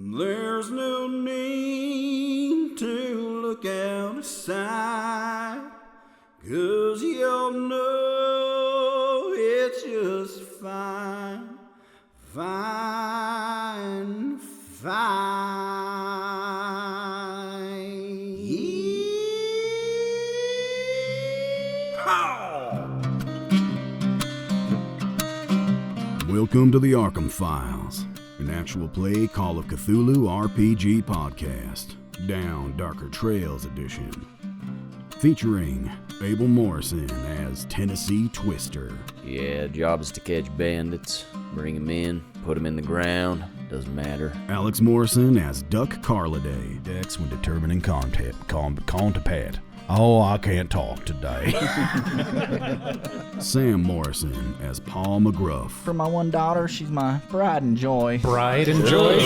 There's no need to look outside, 'cause you'll know it's just fine, fine, fine. Welcome to the Arkham Files, an actual play Call of Cthulhu RPG podcast, Down Darker Trails edition, featuring Abel Morrison as Tennessee Twister. Yeah, job is to catch bandits, bring them in, put them in the ground, doesn't matter. Alex Morrison as Duck Carliday, Dex when determining contact. Oh, I can't talk today. Sam Morrison as Paul McGruff. For my one daughter, she's my pride and joy. Pride and joy?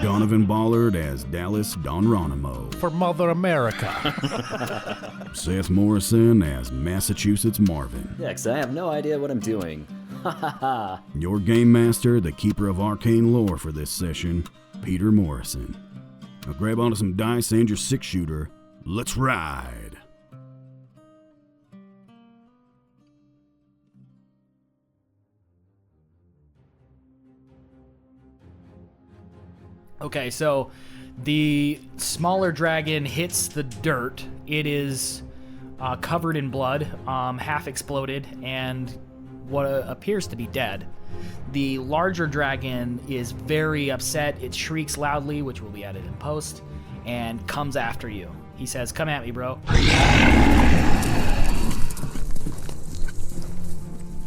Donovan Ballard as Dallas Donronimo. For Mother America. Seth Morrison as Massachusetts Marvin. Yeah, 'cause I have no idea what I'm doing. Your game master, the keeper of arcane lore for this session, Peter Morrison. Now grab onto some dice and your 6-shooter. Let's ride. Okay, so the smaller dragon hits the dirt. It is covered in blood, half exploded, and what appears to be dead. The larger dragon is very upset. It shrieks loudly, which will be added in post, and comes after you. He says, "Come at me, bro."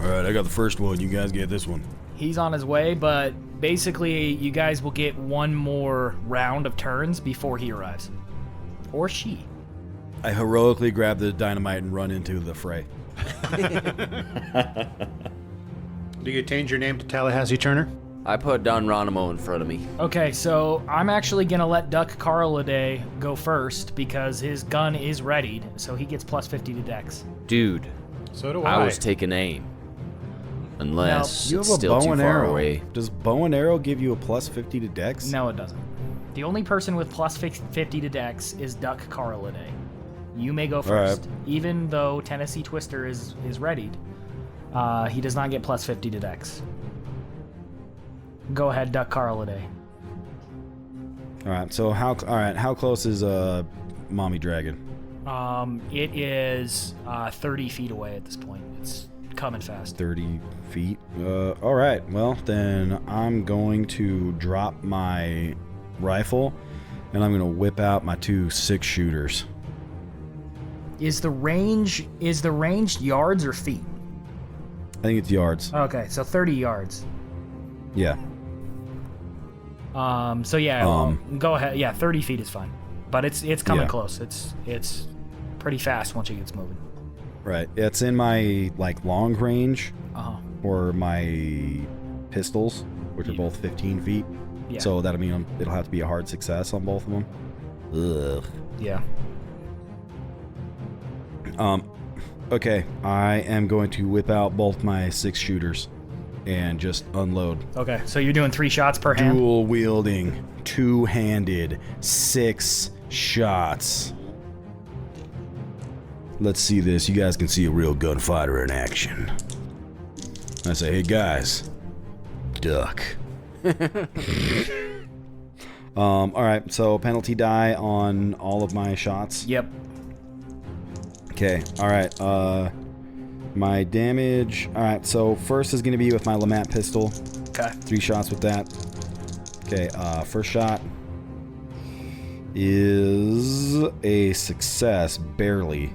Alright, I got the first one. You guys get this one. He's on his way, but basically you guys will get one more round of turns before he arrives. Or she. I heroically grab the dynamite and run into the fray. Do you change your name to Tallahassee Turner? I put Don Ronimo in front of me. Okay, so I'm actually going to let Duck Carliday go first because his gun is readied, so he gets plus 50 to dex. Dude, So do I was taking aim. Unless You it's have a still bow too and far arrow. away. Does bow and arrow give you a plus 50 to dex? No, it doesn't. The only person with plus 50 to dex is Duck Carliday. You may go first. right. Even though Tennessee Twister is readied, he does not get plus 50 to dex. Go ahead, Duck Carliday. Alright, so how close is Mommy Dragon? It is 30 feet away at this point. It's coming fast. 30 feet. Alright, well then I'm going to drop my rifle and I'm gonna whip out my 2 6-shooters. Is the range yards or feet? I think it's yards. Okay, so 30 yards. Yeah. So yeah, go ahead. Yeah, 30 feet is fine, but it's coming Yeah. close. It's pretty fast once it gets moving. Right. It's in my long range or my pistols, which are both 15 feet. Yeah. So that'll mean it'll have to be a hard success on both of them. Ugh. Yeah. Okay, I am going to whip out both my 6-shooters and just unload. Okay, so you're doing 3 shots per hand. Dual wielding, 2-handed, 6 shots. Let's see this. You guys can see a real gunfighter in action. I say, hey guys, duck. Alright, so penalty die on all of my shots. Yep. Okay, alright, my damage, alright, so first is going to be with my Lamat pistol. Okay. 3 shots with that. Okay, first shot is a success, barely.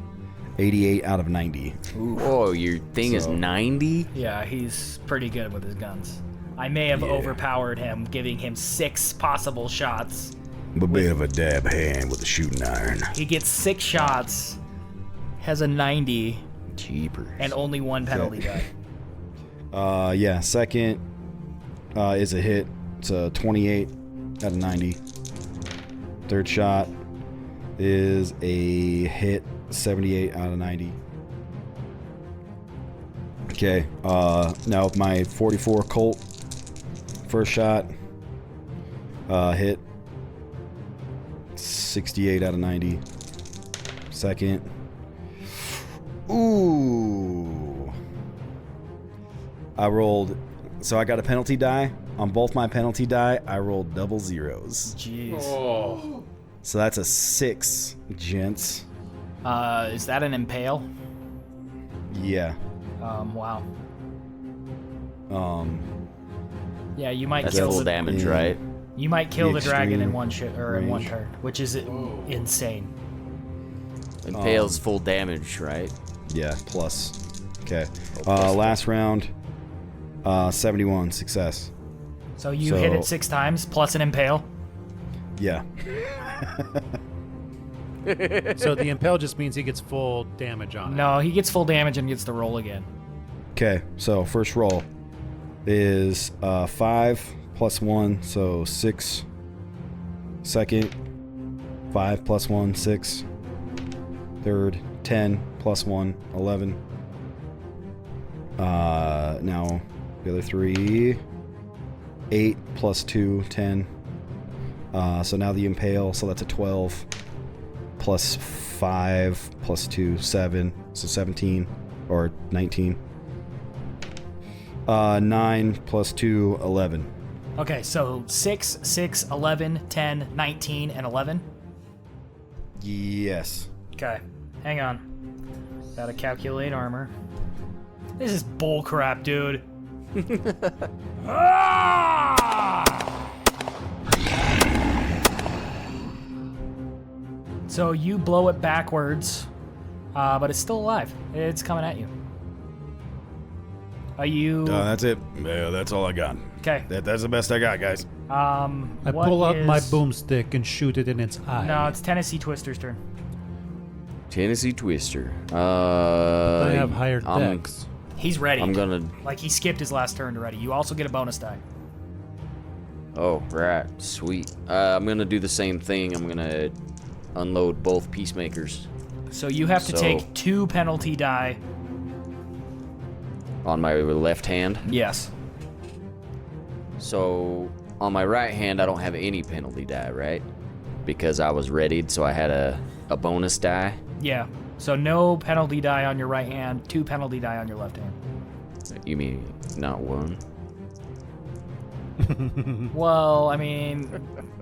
88 out of 90. Whoa, your thing is 90? Yeah, he's pretty good with his guns. I may have overpowered him, giving him 6 possible shots. A bit of a dab hand with a shooting iron. He gets 6 shots, has a 90, Jeepers. and only 1 penalty die. Yeah, second is a hit. It's a 28 out of 90. Third shot is a hit, 78 out of 90. Okay, now with my 44 Colt, first shot Hit. 68 out of 90. Second. Ooh. I rolled. So I got a penalty die. On both my penalty die, I rolled double zeros. Jeez. Oh. So that's a 6, gents. Is that an impale? Yeah. Wow. Um. Yeah, you might That's kill full the damage, yeah. right? You might kill the dragon in extreme one in one range. turn, which is insane. Impale's full damage, right? Yeah. Plus. Okay. plus Last round. 71 success. So you hit it 6 times plus an impale. Yeah. So the impale just means he gets full damage on it. No, he gets full damage and gets to roll again. Okay. So first roll is 5 plus 1, so 6. Second, 5 plus 1, 6. Third, 10 plus 1, 11. Now the other 3, 8 plus 2, 10. So now the impale, so that's a 12 plus 5 plus 2, 7, so 17 or 19. 9 plus 2, 11. Okay, so 6, 6, 11, 10, 19, and 11. Yes. Okay, hang on. Gotta calculate armor. This is bullcrap, dude. So you blow it backwards, but it's still alive. It's coming at you. Are you That's it. Yeah, that's all I got. okay? That's the best I got, guys. I what pull out my is- boomstick and shoot it in its eye. No, it's Tennessee Twister's turn. Tennessee Twister. I have higher I'm- dex. He's ready. I'm gonna. Like he skipped his last turn already. You also get a bonus die. Oh, right. Sweet. I'm gonna do the same thing. I'm gonna unload both peacemakers So you have to So- take 2 penalty die. on my left hand. Yes. So on my right hand, I don't have any penalty die, right? Because I was readied, so I had a bonus die. Yeah. So no penalty die on your right hand, 2 penalty die on your left hand. You mean not one? Well, I mean,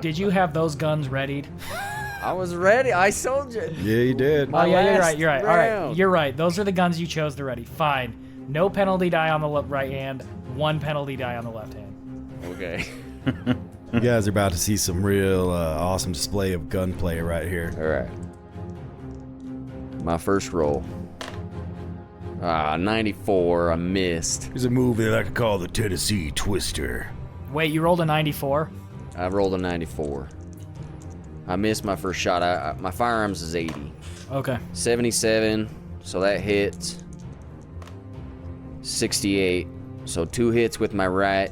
did you have those guns readied? I was ready. I sold you. Yeah, you did. Oh yeah, you're last right. You're right. All right, round. you're right. Those are the guns you chose to ready. Fine. No penalty die on the right hand. 1 penalty die on the left hand. Okay. You guys are about to see some real awesome display of gunplay right here. All right. My first roll. 94. I missed. There's a move they like to call the Tennessee Twister. Wait, you rolled a 94. I rolled a 94. I missed my first shot. My firearms is 80. Okay. 77. So that hits. 68. So 2 hits with my right.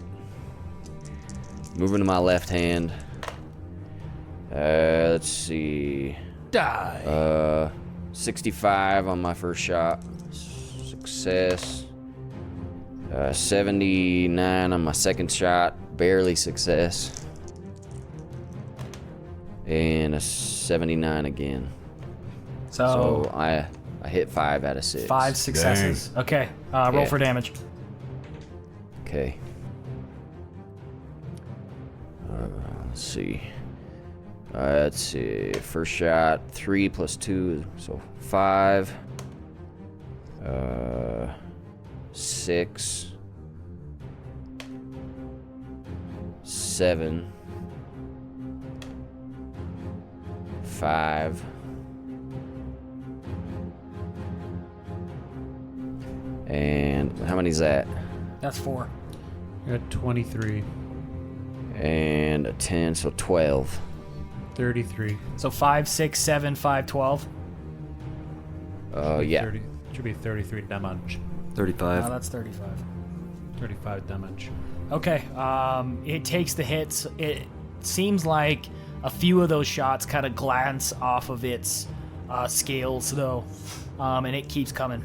Moving to my left hand. Let's see. Die. 65 on my first shot. Success. 79 on my second shot. Barely success. And a 79 again. So I hit 5 out of 6. 5 successes. Okay. Roll Yeah. for damage. Okay. Let's see. Let's see. First shot, 3 plus 2, so 5. 6. 7. 5. And how many is that? That's 4. You're at 23. And a 10, so 12. 33. So 5, 6, 7, 5, 12. Yeah. 30, should be 33 damage. 35. No, that's 35. 35 damage. Okay. It takes the hits. It seems like a few of those shots kind of glance off of its scales, though, and it keeps coming.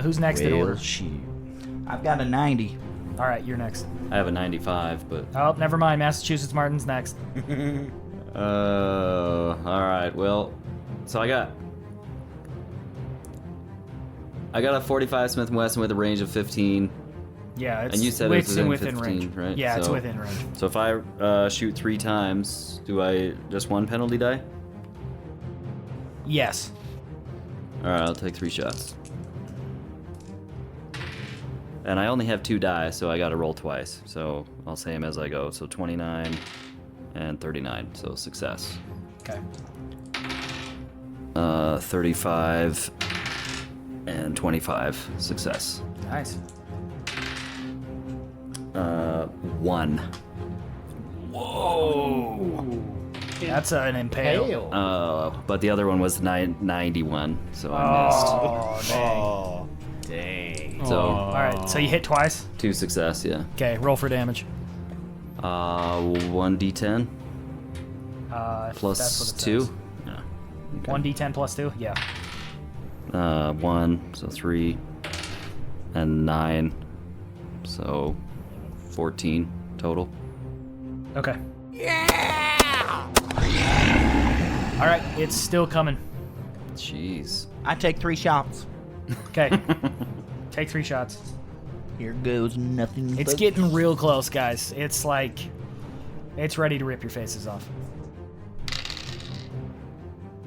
Who's next in order? Well, shoot. I've got a 90. All right, you're next. I have a 95, but... Oh, never mind. Massachusetts Martin's next. All right, well, so I got a 45 Smith & Wesson with a range of 15. Yeah, it's, And you said it's within 15, range. right? Yeah, it's So- within range. So if I shoot 3 times, do I just 1 penalty die? Yes. All right, I'll take 3 shots. And I only have 2 die, so I got to roll twice. So I'll say them as I go. So 29 and 39, so success. Okay. 35 and 25, success. Nice. 1. That's an impale. But the other one was 91, so I Oh, dang. Dang. missed. So All right, so you hit twice. 2 success, yeah. Okay, roll for damage. 1d10 That's plus what it 2. says. Yeah. 1d10 plus 2? Yeah. 1, so 3, and 9, so 14 total. Okay. All right, it's still coming. Jeez. I take 3 shots. Okay. Take 3 shots. Here goes nothing. It's but- getting real close, guys. It's like, it's ready to rip your faces off.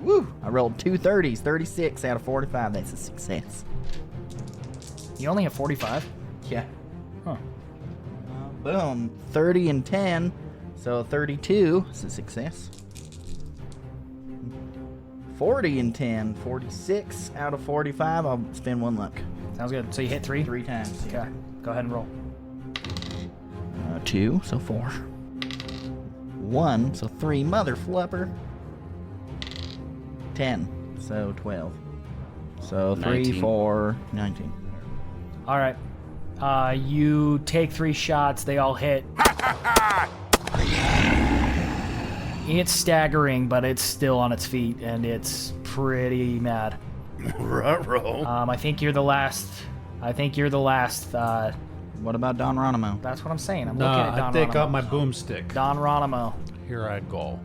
Woo! I rolled 2 30s, 36 out of 45. That's a success. You only have 45? Yeah. Huh. Boom. 30 and 10, so 32 is a success. 40 and 10, 46 out of 45. I'll spend 1 luck. Sounds good. So you hit 3? 3 times. Yeah. Okay. Go ahead and roll. 2, so 4. 1, so 3. Mother flupper. 10, so 12. So 3, 19. 4, 19. All right. You take 3 shots. They all hit. It's staggering, but it's still on its feet, and it's pretty mad. Ruh-roh. I think you're the last. What about Don Ronimo? That's what I'm saying. I'm looking at I Don take Ronimo. out my boomstick. Don Ronimo. Here I go.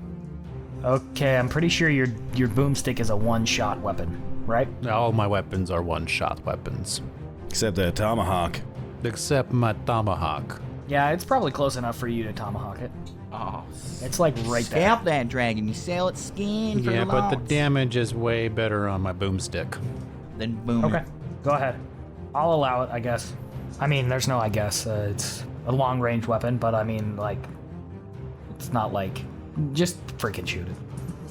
Okay, I'm pretty sure your boomstick is a one-shot weapon, right? All my weapons are one-shot weapons. Except that tomahawk. Except my tomahawk. Yeah, it's probably close enough for you to tomahawk it. Oh, It's like right there. scalp that dragon. You sell its skin for Yeah, but the lots. damage is way better on my boomstick. Then boom. Okay, go ahead. I'll allow it, I guess. I mean, there's no I guess. It's a long-range weapon, but I mean, like, it's not like just freaking shoot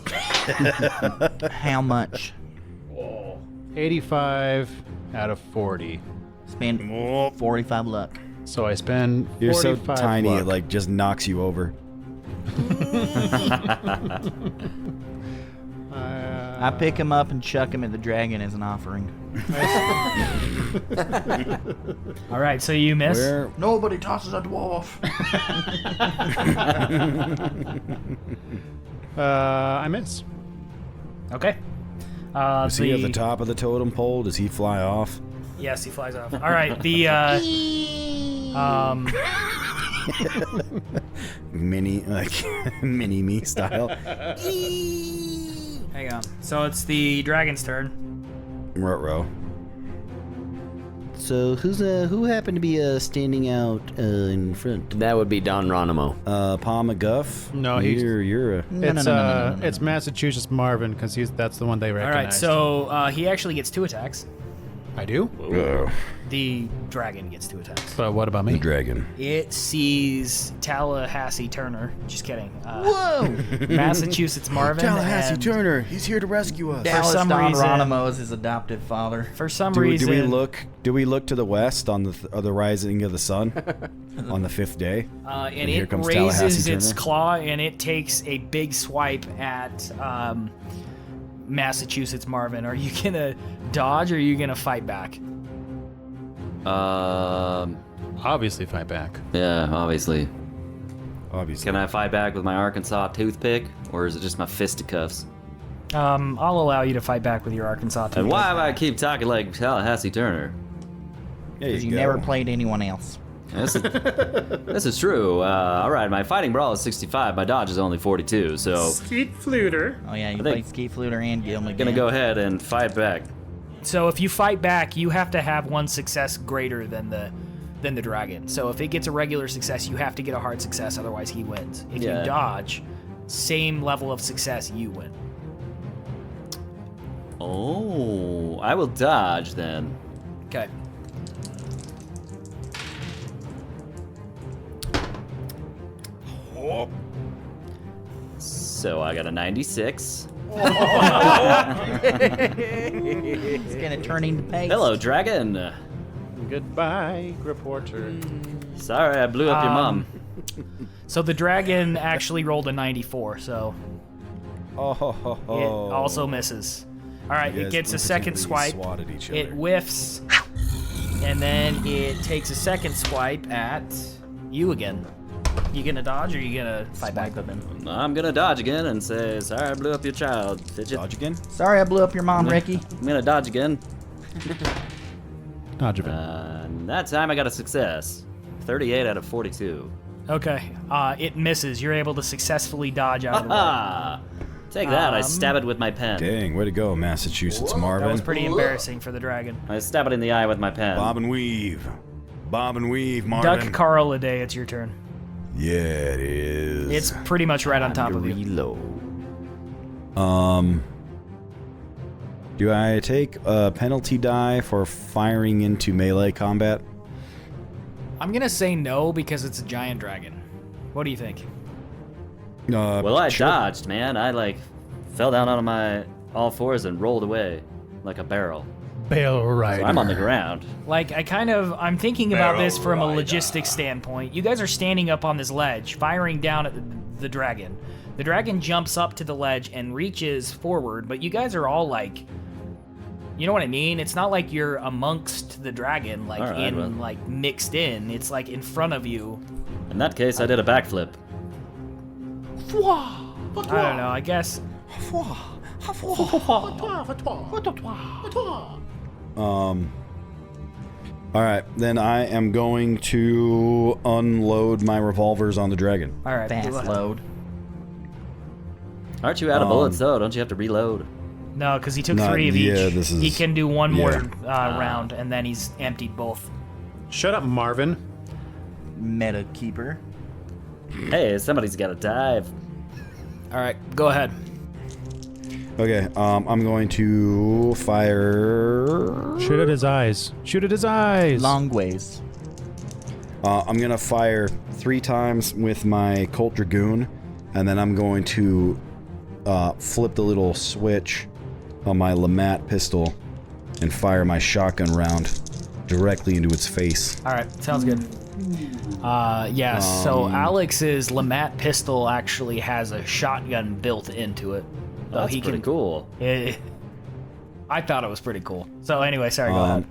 it. How much? 85 out of 40. Spend 45 luck. So I spend You're so 45 tiny, luck. it like just knocks you over. I pick him up and chuck him at the dragon as an offering. All right, so you miss. Where? Nobody tosses a dwarf. I miss. Okay. Is he at the top of the totem pole? Does he fly off? Yes, he flies off. All right, the Mini, like, mini me style. hang on. So it's the dragon's turn. Ruh-roh. So who happened to be standing out in front? That would be Don Ronimo. Palma Guff. No, he's- you're a. It's Massachusetts Marvin because that's the one they All recognize. right, so he actually gets 2 attacks. I do. The dragon gets 2 attacks. But what about The me? dragon. It sees Tallahassee Turner. Just kidding. Whoa! Massachusetts Marvin. and Turner, he's here to rescue us. Dallas some Don reason- Ronimo is his adoptive father. For some Do reason, we look to the west on the rising of the sun on the 5th day? and here it comes raises Tallahassee its Turner. claw and it takes a big swipe at Massachusetts Marvin. Are you gonna dodge or are you gonna fight back? Obviously, fight back. Yeah, obviously. Obviously. Can I fight back with my Arkansas toothpick, or is it just my fisticuffs? I'll allow you to fight back with your Arkansas And team. why do I keep talking like Tallahassee Turner? There Because you go. never played anyone else. This is true. All right, my fighting brawl is 65. My dodge is only 42. So Skeet Fluter. Oh yeah, you think- fight Ski Fluter and Gilm again. gonna go ahead and fight back. So if you fight back, you have to have one success greater than the dragon. So if it gets a regular success, you have to get a hard success, otherwise he wins. If Yeah. you dodge, same level of success, you win. Oh, I will dodge then. Okay. So I got a 96. It's gonna turn into paste. Hello, dragon. Goodbye, reporter. Sorry, I blew up your mom. So the dragon actually rolled a 94, so Oh, it also misses. All right, You it guys gets a second impotently swipe. swatted each It other. whiffs, and then it takes a second swipe at you again. You gonna dodge or you gonna fight back? I'm gonna dodge again and say, sorry, I blew up your child. Fidget. Dodge again? Sorry, I blew up your mom, Ricky. I'm gonna dodge again. Dodge a bit. That time I got a success. 38 out of 42. Okay, it misses. You're able to successfully dodge out of the way. Ah! Take that, I stab it with my pen. Dang, way to go, Massachusetts Marvin. That was pretty embarrassing for the dragon. I stab it in the eye with my pen. Bob and weave. Bob and weave, Marvin. Duck Carl a day, it's your turn. Yeah, it is. It's pretty much right on top of you. Do I take a penalty die for firing into melee combat? I'm gonna say no because it's a giant dragon. What do you think? Well, I dodged, man. I, fell down on my all fours and rolled away like a barrel. Bale So Rider. I'm on the ground. Like, I'm thinking about this from a logistics standpoint. You guys are standing up on this ledge, firing down at the dragon. The dragon jumps up to the ledge and reaches forward, but you guys are all like, you know what I mean? It's not like you're amongst the dragon, like All right, well. like mixed in. It's like in front of you. In that case, I did a backflip. I don't know. I guess. Alright, then I am going to unload my revolvers on the dragon. All right. Fast load. Aren't you out of bullets, though? Don't you have to reload? No, because he took Not- 3 of yeah, each. this is- He can do one yeah. more round, and then he's emptied both. Shut up, Marvin. Meta Keeper. Hey, somebody's got to dive. All right, go ahead. Okay, I'm going to fire... Shoot at his eyes. Shoot at his eyes. Long ways. I'm going to fire 3 times with my Colt Dragoon, and then I'm going to flip the little switch on my Lamat pistol and fire my shotgun round directly into its face. All right, sounds good. Yeah, so Alex's Lamat pistol actually has a shotgun built into it. So That's pretty cool. I thought it was pretty cool. So anyway, sorry, go ahead.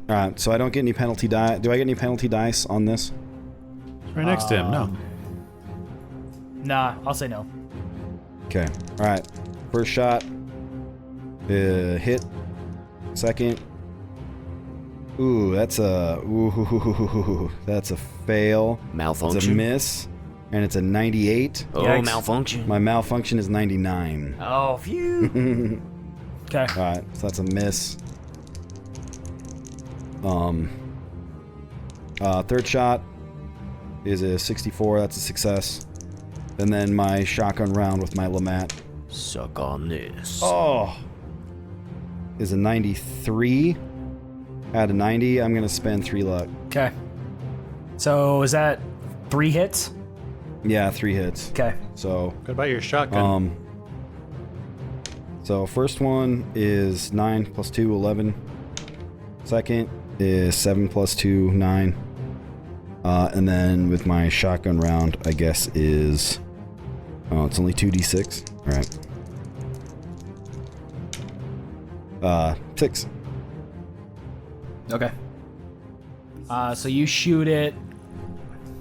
Alright, so I don't get any penalty die. Do I get any penalty dice on this? Right next to him. No. Nah, I'll say no. Okay. Alright. First shot. Hit. Second. Ooh, that's a... Ooh, that's a fail. It's a Malfunction. miss. And it's a 98. Oh, Yikes. malfunction. My malfunction is 99. Oh, phew. Okay. Alright, so that's a miss. Third shot is a 64. That's a success. And then my shotgun round with my Lamat Suck on this. is a 93. Out of 90, I'm going to spend 3 luck. Okay. So is that 3 hits? Yeah, 3 hits. Okay. So, What about your shotgun? so first one is 9 plus 2, 11. Second is 7 plus 2, 9. And then with my shotgun round, I guess is... Oh, it's only 2d6. Alright. 6. Okay. So you shoot it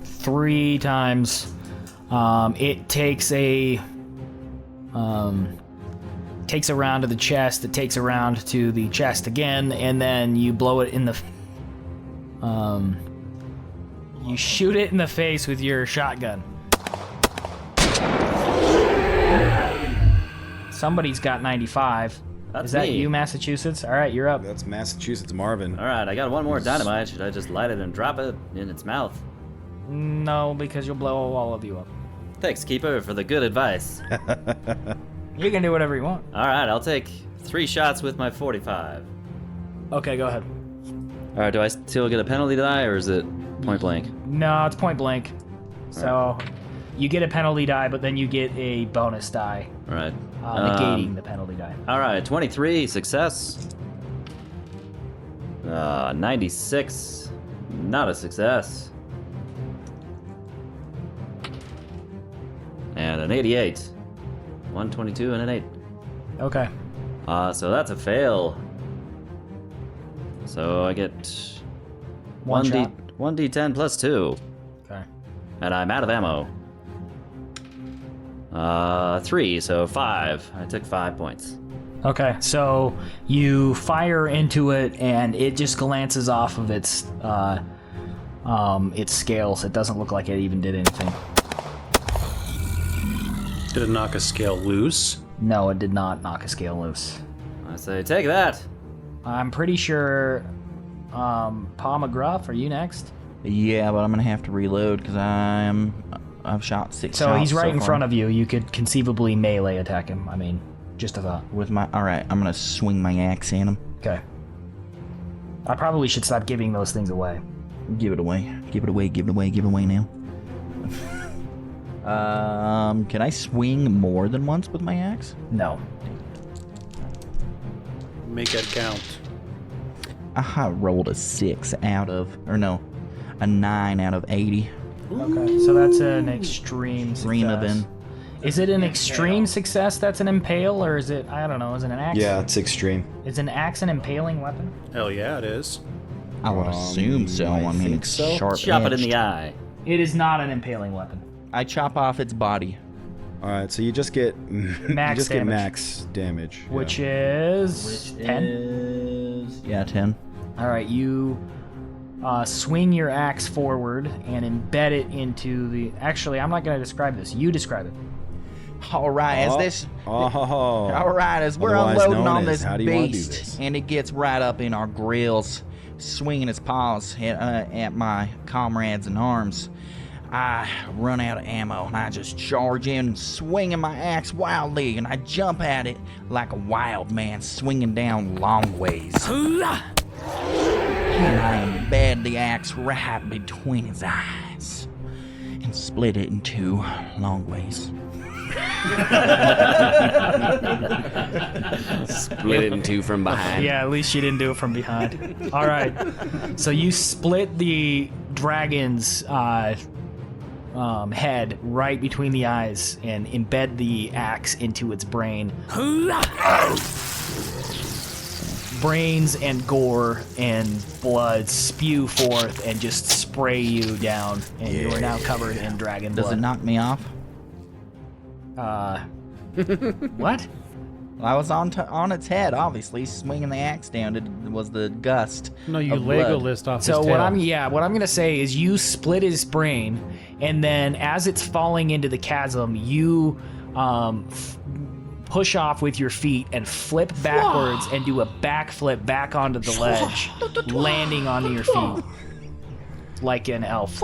3 times. It takes a round to the chest. It takes a round to the chest again, and then you blow it in the You shoot it in the face with your shotgun. Somebody's got 95. That's Is that me. you, Massachusetts? All right, you're up. That's Massachusetts Marvin. All right, I got one more dynamite. Should I just light it and drop it in its mouth? No, because you'll blow all of you up. Thanks, Keeper, for the good advice. You can do whatever you want. All right, I'll take 3 shots with my 45. Okay, go ahead. All right, do I still get a penalty die, or is it point blank? No, it's point blank. So you get a penalty die, but then you get a bonus die, All right. negating the penalty die. All right, 23, success. 96, not a success. And an 88. 122 and an 8. Okay. So that's a fail. So I get One shot. 1d10 plus 2. Okay. And I'm out of ammo. 3, so 5. I took 5 points. Okay, so you fire into it, and it just glances off of its scales. It doesn't look like it even did anything. Did it knock a scale loose? No, it did not knock a scale loose. I say, take that. I'm pretty sure, Paul McGruff, are you next? Yeah, but I'm gonna have to reload because I've shot 6 So shots he's right in far. front of you. You could conceivably melee attack him. I mean, just a thought. With my alright, I'm gonna swing my axe at him. Okay. I probably should stop giving those things away. Give it away. Give it away, give it away, give it away now. Can I swing more than once with my axe? No. Make it count. I rolled a 6 out of, or no, a 9 out of 80. Okay, so that's an extreme success. Green of in. Is it an extreme success that's an impale, or is it, I don't know, is it an axe? Yeah, it's extreme. Is an axe an impaling weapon? Hell yeah, it is. I would assume so. I I mean, think it's so. sharp Chop it in edged. the eye. It is not an impaling weapon. I chop off its body. All right, so you just get Max get damage. max damage. yeah. Which is 10. Yeah, 10. All right, you swing your axe forward and embed it into the... Actually, I'm not going to describe this. You describe it. All right, as this... Oh. All right, as we're Otherwise unloading known on as, this how do you wanna do beast, this? and it gets right up in our grills, swinging its paws at my comrades in arms, I run out of ammo, and I just charge in, swinging my axe wildly, and I jump at it like a wild man swinging down long ways. And I embed the axe right between his eyes and split it in 2 long ways. Split it in 2 from behind. Yeah, at least you didn't do it from behind. All right. So you split the dragon's head right between the eyes and embed the axe into its brain. Brains and gore and blood spew forth and just spray you down, and you are now covered in dragon blood. Does it knock me off? What? I was on its head, obviously, swinging the axe down. It was the gust. No, you of Lego blood. list off So his what tail. I'm gonna say is you split his brain, and then as it's falling into the chasm, you push off with your feet and flip backwards and do a backflip back onto the ledge, landing onto your feet like an elf.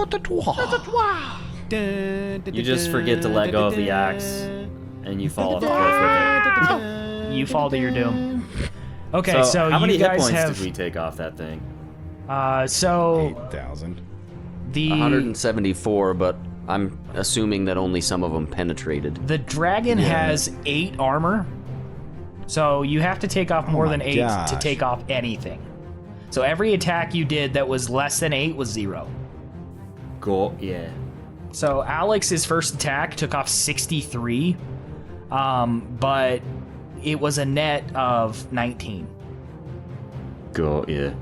You just forget to let go of the axe, and you fall off the cliff with it. You fall to your doom. Okay, so how many you hit guys points have did we take off that thing? so 8,000. the 174, but I'm assuming that only some of them penetrated. The dragon has 8 armor, so you have to take off more my than 8 to gosh. take off anything. So every attack you did that was less than 8 was 0. Go, yeah. So Alex's first attack took off 63, but it was a net of 19. Go, yeah.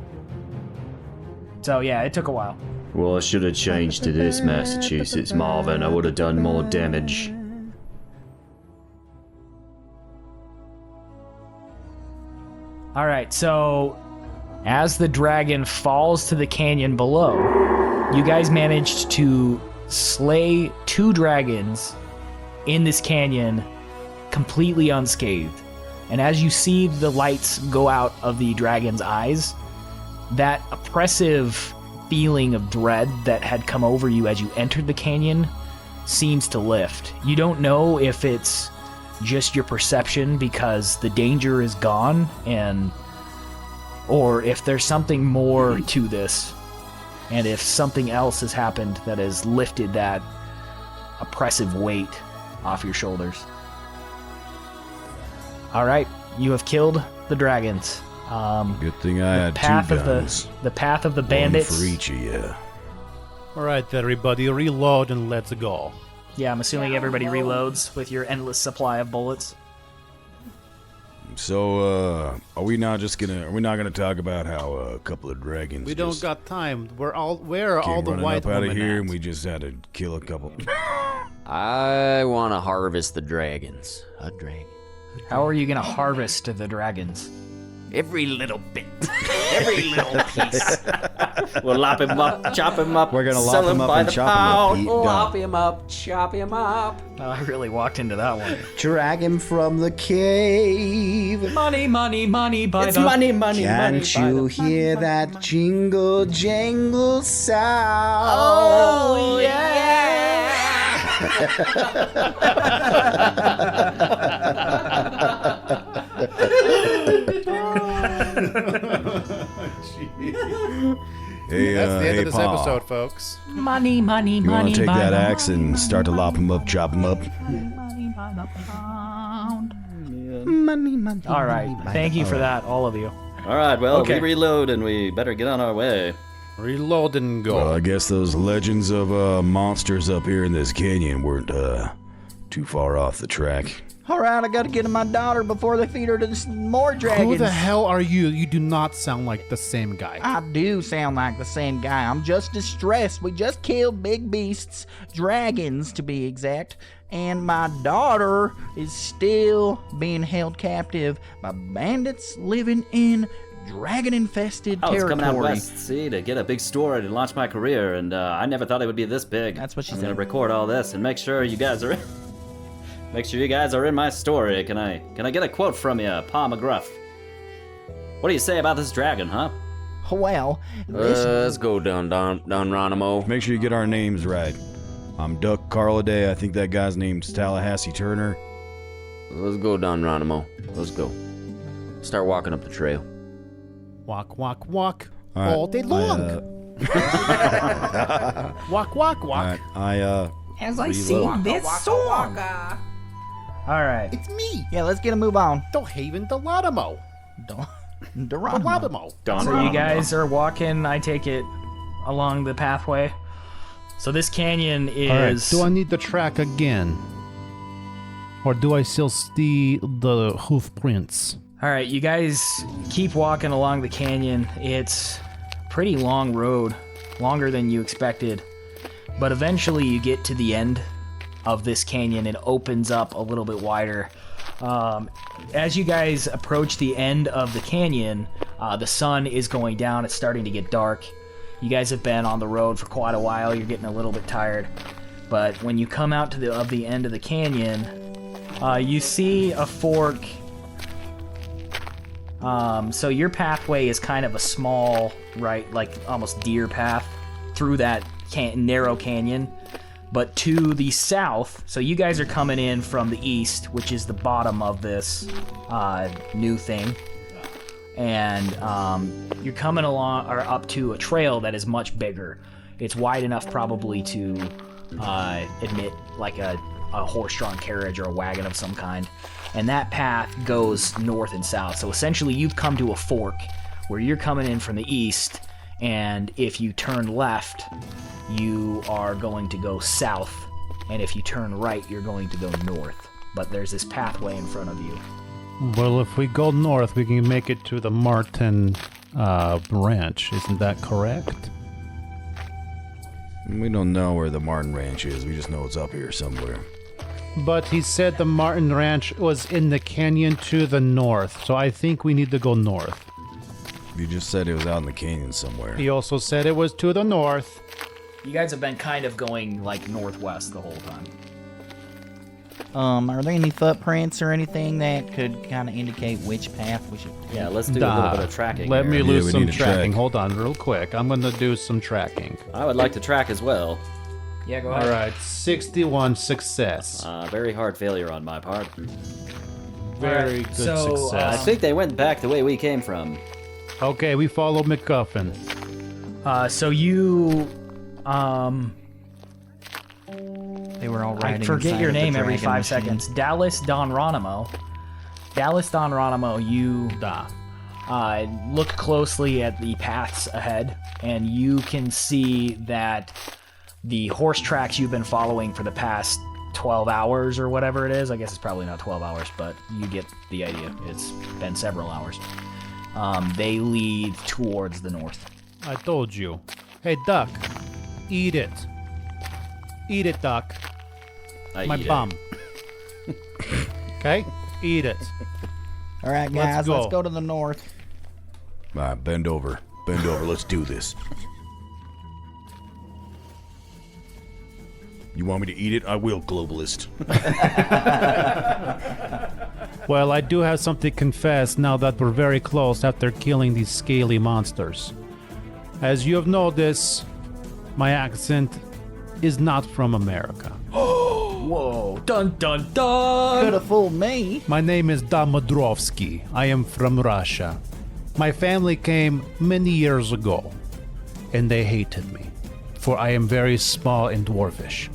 So yeah, it took a while. Well, I should have changed to this, Massachusetts, Marvin. I would have done more damage. All right, so as the dragon falls to the canyon below, You guys managed to slay 2 dragons in this canyon completely unscathed. And as you see the lights go out of the dragon's eyes, that oppressive feeling of dread that had come over you as you entered the canyon seems to lift. You don't know if it's just your perception because the danger is gone, or if there's something more to this, and if something else has happened that has lifted that oppressive weight off your shoulders. All right, you have killed the dragons. Good thing I had 2 guns. The path of the One bandits. for each of you. All right, everybody, reload and let's go. Yeah, I'm assuming everybody reloads with your endless supply of bullets. So, are we not gonna talk about how a couple of dragons We don't just got time. Where are all came the running white up out of women here at? and we just had to kill a couple? I want to harvest the dragons. A dragon. How are you gonna harvest the dragons? Every little bit. Every little piece. We'll lop him up, chop him up. We're gonna sell lop him him up by and the chop him up, pound. Pete. Lop him up, chop him up. Oh, I really walked into that one. Drag him from the cave. Money, money, money by It's the... money, money, money. Can't you hear that jingle jangle sound? Oh, yeah. Hey, That's the end hey, of this Pa. episode, folks. Money, money, You want money to take by that the... axe and start to lop him up, chop him up? Money by the pound. Money, money. All right, thank you for that, all of you. All right, well, Okay. we reload and we better get on our way. Reload and go. Well, I guess those legends of monsters up here in this canyon weren't too far off the track. All right, I gotta get to my daughter before they feed her to more dragons. Who the hell are you? You do not sound like the same guy. I do sound like the same guy. I'm just distressed. We just killed big beasts, dragons to be exact, and my daughter is still being held captive by bandits living in dragon-infested I was territory. coming out west, see, to get a big story to launch my career, and I never thought it would be this big. That's what she I'm said. gonna record all this and make sure you guys are make sure you guys are in my story. Can I get a quote from you, Pa McGruff? What do you say about this dragon, huh? Well, this Let's go, Don Ronimo. Make sure you get our names right. I'm Duck Carladay. I think that guy's name's Tallahassee Turner. Let's go, Don Ronimo. Let's go. Start walking up the trail. Walk, walk, walk. All right, All day long. Walk, walk, walk. as I reload. sing this song. All right. It's me, Yeah, let's get a move on. Dohaven Deladimo. Geronimo. Deladimo. So you guys are walking, I take it, along the pathway. So this canyon All right, is... do I need the track again? Or do I still see the hoof prints? All right, you guys keep walking along the canyon. It's a pretty long road, longer than you expected. But eventually you get to the end of this canyon and opens up a little bit wider. As you guys approach the end of the canyon, the sun is going down. It's starting to get dark. You guys have been on the road for quite a while. You're getting a little bit tired. But when you come out to the end of the canyon, you see a fork. So your pathway is kind of a small, right, like almost deer path through that narrow canyon. But to the south, so you guys are coming in from the east, which is the bottom of this new thing. And you're coming along, or up to a trail that is much bigger. It's wide enough probably to admit like a horse-drawn carriage or a wagon of some kind. And that path goes north and south. So essentially you've come to a fork where you're coming in from the east, and if you turn left, you are going to go south, and if you turn right, you're going to go north. But there's this pathway in front of you. Well, if we go north, we can make it to the Martin Ranch. Isn't that correct? We don't know where the Martin Ranch is. We just know it's up here somewhere. But he said the Martin Ranch was in the canyon to the north, so I think we need to go north. You just said it was out in the canyon somewhere. He also said it was to the north. You guys have been kind of going like northwest the whole time. Are there any footprints or anything that could kind of indicate which path we should take? Yeah, let's do a little bit of tracking. Let me here. lose we some need to tracking. track. Hold on, real quick. I'm gonna do some tracking. I would like to track as well. Yeah, go All ahead. right, 61 success. Very hard failure on my part. Very good so, success. I think they went back the way we came from. Okay, we follow MacGuffin. So you, They were all I riding forget inside your of the name every dragon 5 machine. seconds. Dallas Donronimo. Dallas Donronimo, you look closely at the paths ahead, and you can see that the horse tracks you've been following for the past 12 hours or whatever it is. I guess it's probably not 12 hours, but you get the idea. It's been several hours. They lead towards the north. I told you. Hey, Duck, eat it. Eat it, Duck. I My eat it. bum. Okay? Eat it. All right, Let's guys, go. let's go to the north. All right, bend over. Bend over. Let's do this. You want me to eat it? I will, globalist. Well, I do have something to confess now that we're very close after killing these scaly monsters. As you have noticed, my accent is not from America. Whoa. Dun dun dun! Could have fooled me. My name is Damodrovsky. I am from Russia. My family came many years ago, and they hated me, for I am very small and dwarfish.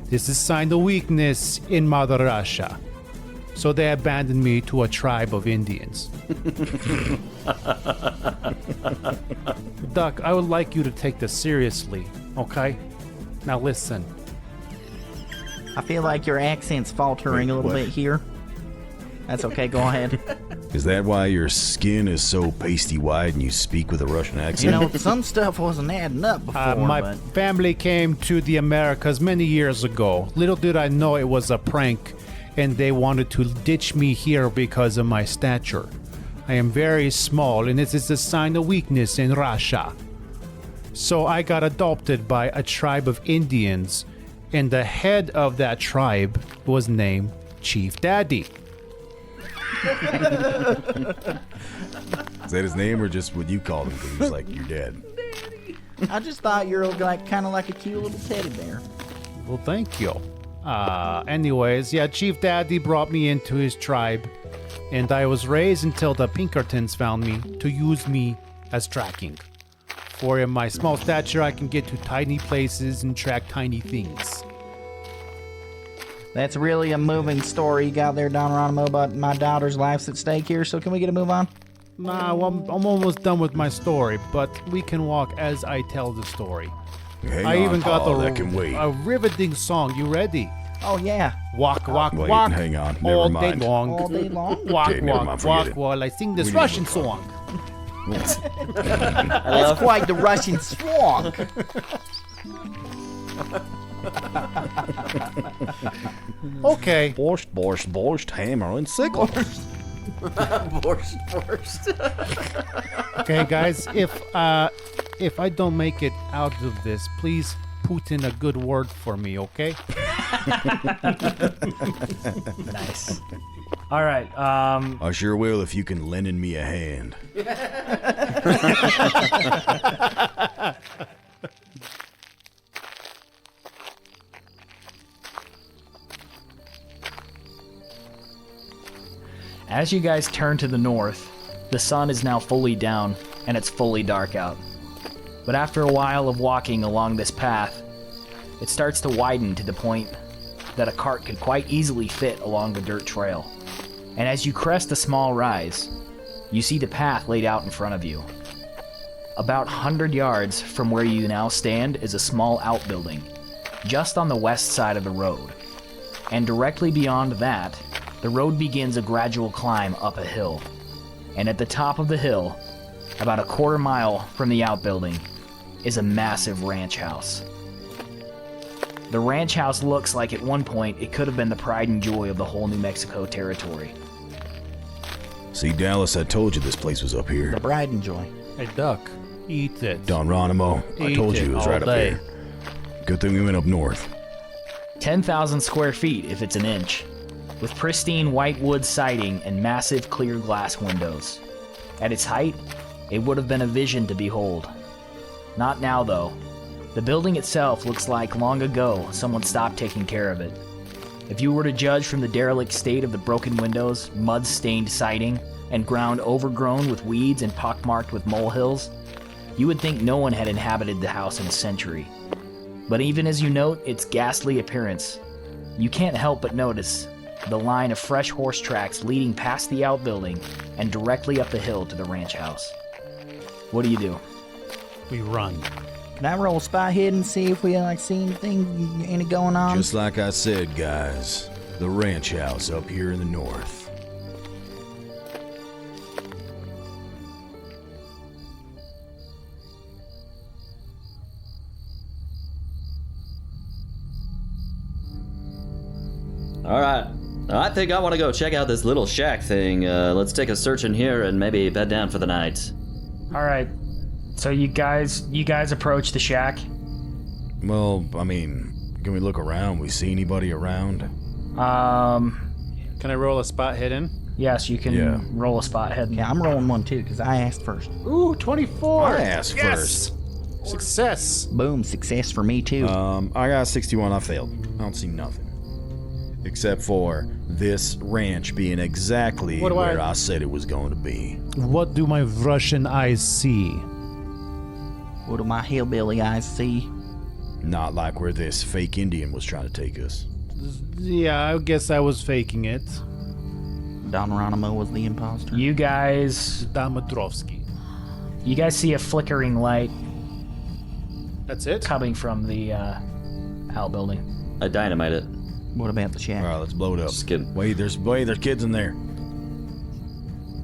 This is a sign of weakness in Mother Russia. So they abandoned me to a tribe of Indians. Duck, I would like you to take this seriously, okay? Now listen. I feel like your accent's faltering a little What? bit here. That's okay, go ahead. Is that why your skin is so pasty white and you speak with a Russian accent? You know, some stuff wasn't adding up before, My but family came to the Americas many years ago. Little did I know it was a prank, and they wanted to ditch me here because of my stature. I am very small, and this is a sign of weakness in Russia. So I got adopted by a tribe of Indians, and the head of that tribe was named Chief Daddy. Is that his name or just what you called him? 'Cause he was like your dad. I just thought you're like kind of like a cute little teddy bear. Well, thank you. Anyways, yeah, Chief Daddy brought me into his tribe, and I was raised until the Pinkertons found me to use me as tracking. For in my small stature, I can get to tiny places and track tiny things. That's really a moving story you got there, Don Ronimo, about my daughter's life's at stake here. So can we get a move on? Nah, well, I'm almost done with my story, but we can walk as I tell the story. Hang I on, even got Paul, that can wait. a riveting song. You ready? Oh yeah, Walk, walk, Wait, walk. hang on, all never day mind. long. all day long. Walk, Okay, never walk, mind, forget walk it. while I sing this We need to Russian move on. song. That's quite the Russian swan. Okay. Borscht, borscht, borscht, hammer and sickle. Okay, guys, if I don't make it out of this, please put in a good word for me, okay? Nice. All right. I sure will if you can lend me a hand. As you guys turn to the north, the sun is now fully down and it's fully dark out. But after a while of walking along this path, it starts to widen to the point that a cart could quite easily fit along the dirt trail. And as you crest a small rise, you see the path laid out in front of you. About 100 yards from where you now stand is a small outbuilding, just on the west side of the road. And directly beyond that, the road begins a gradual climb up a hill. And at the top of the hill, about a quarter mile from the outbuilding, is a massive ranch house. The ranch house looks like at one point it could have been the pride and joy of the whole New Mexico territory. See, Dallas, I told you this place was up here. The bride and joy. Hey, Duck, eat it. Don Ronimo, I Eat told it you it was all right up day. here. Good thing we went up north. 10,000 square feet if it's an inch, with pristine white wood siding and massive clear glass windows. At its height, it would have been a vision to behold. Not now, though. The building itself looks like long ago someone stopped taking care of it. If you were to judge from the derelict state of the broken windows, mud-stained siding, and ground overgrown with weeds and pockmarked with molehills, you would think no one had inhabited the house in a century. But even as you note its ghastly appearance, you can't help but notice the line of fresh horse tracks leading past the outbuilding and directly up the hill to the ranch house. What do? We run. Can I roll spy hidden and see if we see anything, any going on? Just like I said, guys, the ranch house up here in the north. All right. I think I want to go check out this little shack thing. Let's take a search in here and maybe bed down for the night. All right. So you guys approach the shack. Well, I mean, can we look around? We see anybody around? Can I roll a spot hidden? Yes, you can roll a spot hidden. Yeah, I'm rolling one too, because I asked first. Ooh, 24. I asked first. Success. Boom, success for me too. I got 61. I failed. I don't see nothing. Except for this ranch being exactly where I said it was going to be. What do my Russian eyes see? What do my hillbilly eyes see? Not like where this fake Indian was trying to take us. Yeah, I guess I was faking it. Don Ronimo was the imposter. You guys Damadrovsky. see a flickering light That's it? coming from the outbuilding. I dynamite it. What about the shack? All right, let's blow it up. Just kidding. Wait, there's kids in there.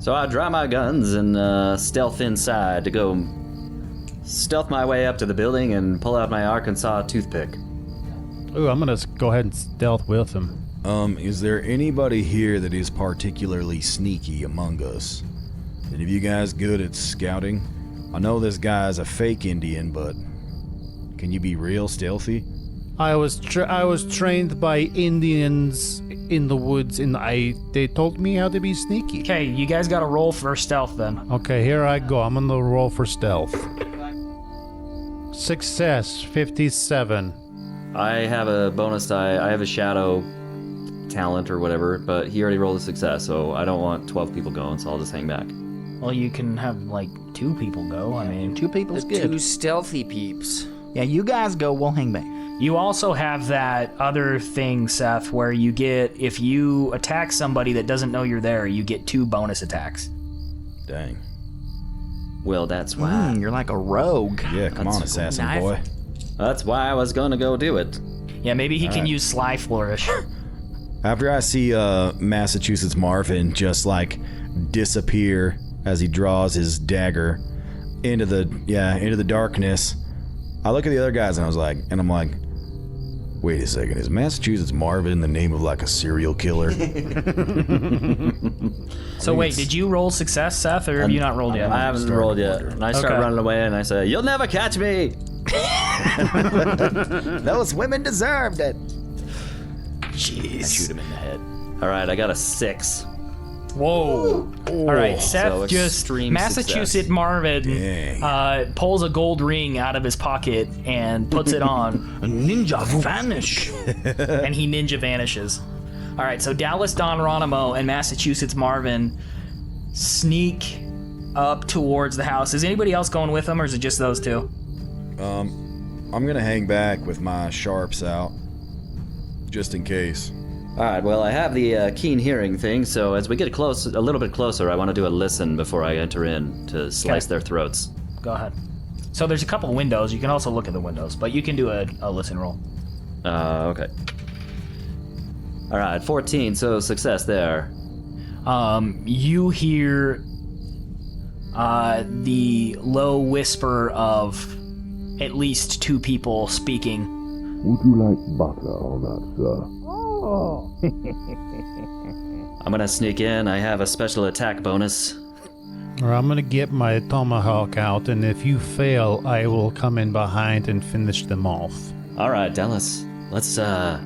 So I draw my guns and stealth inside to go stealth my way up to the building and pull out my Arkansas toothpick. Ooh, I'm gonna go ahead and stealth with him. Is there anybody here that is particularly sneaky among us? Any of you guys good at scouting? I know this guy's a fake Indian, but can you be real stealthy? I was trained by Indians in the woods, and they told me how to be sneaky. Okay, you guys got to roll for stealth then. Okay, here I go. I'm gonna roll for stealth. Success, 57. I have a bonus die. I have a shadow talent or whatever, but he already rolled a success, so I don't want 12 people going, so I'll just hang back. Well, you can have like 2 people go. I mean, 2 people's The good. 2 stealthy peeps. Yeah, you guys go, we'll hang back. you also have that other thing, Seth, where you get, if you attack somebody that doesn't know you're there, you get 2 bonus attacks. Dang. Well, that's why. You're like a rogue. Yeah, come on, assassin knife. boy. That's why I was gonna go do it. Yeah, maybe he can use Sly Flourish. After I see Massachusetts Marvin just like disappear as he draws his dagger into the darkness, I look at the other guys and I'm like, wait a second, is Massachusetts Marvin the name of like a serial killer? So wait, did you roll success, Seth, or have you not rolled yet? I haven't rolled yet. And I start Okay. running away and I say, "You'll never catch me!" Those women deserved it. I shoot him in the head. All right, I got a 6. Whoa. All right, Seth So just, extreme Massachusetts success. Marvin Dang. pulls a gold ring out of his pocket and puts it on. A ninja vanish. And he ninja vanishes. All right, so Dallas Don Ronimo and Massachusetts Marvin sneak up towards the house. Is anybody else going with them, or is it just those 2? I'm gonna hang back with my sharps out, just in case. All right, well, I have the keen hearing thing, so as we get a little bit closer, I want to do a listen before I enter in to slice Okay. their throats. Go ahead. So there's a couple windows. You can also look at the windows, but you can do a listen roll. Okay. All right, 14, so success there. You hear the low whisper of at least 2 people speaking. Would you like butter on that, sir? I'm gonna sneak in. I have a special attack bonus. Or I'm gonna get my tomahawk out, and if you fail, I will come in behind and finish them off. All right, Dallas. Let's So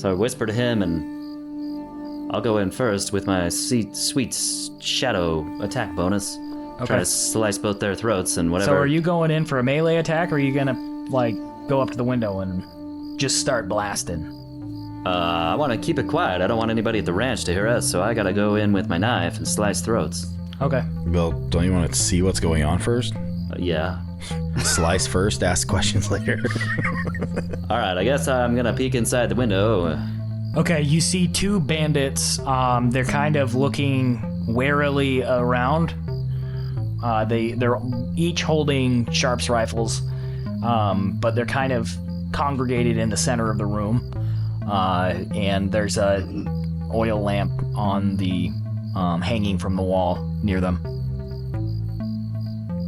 I whisper to him, and I'll go in first with my sweet shadow attack bonus. Try to slice both their throats and whatever. So are you going in for a melee attack, or are you gonna like go up to the window and just start blasting? I want to keep it quiet. I don't want anybody at the ranch to hear us, so I gotta go in with my knife and slice throats. Okay. Bill, don't you want to see what's going on first? Yeah. Slice first, ask questions later. All right, I guess I'm gonna peek inside the window. Okay, you see two bandits. They're kind of looking warily around. They're each holding Sharps rifles, but they're kind of congregated in the center of the room. And there's a oil lamp on the hanging from the wall near them.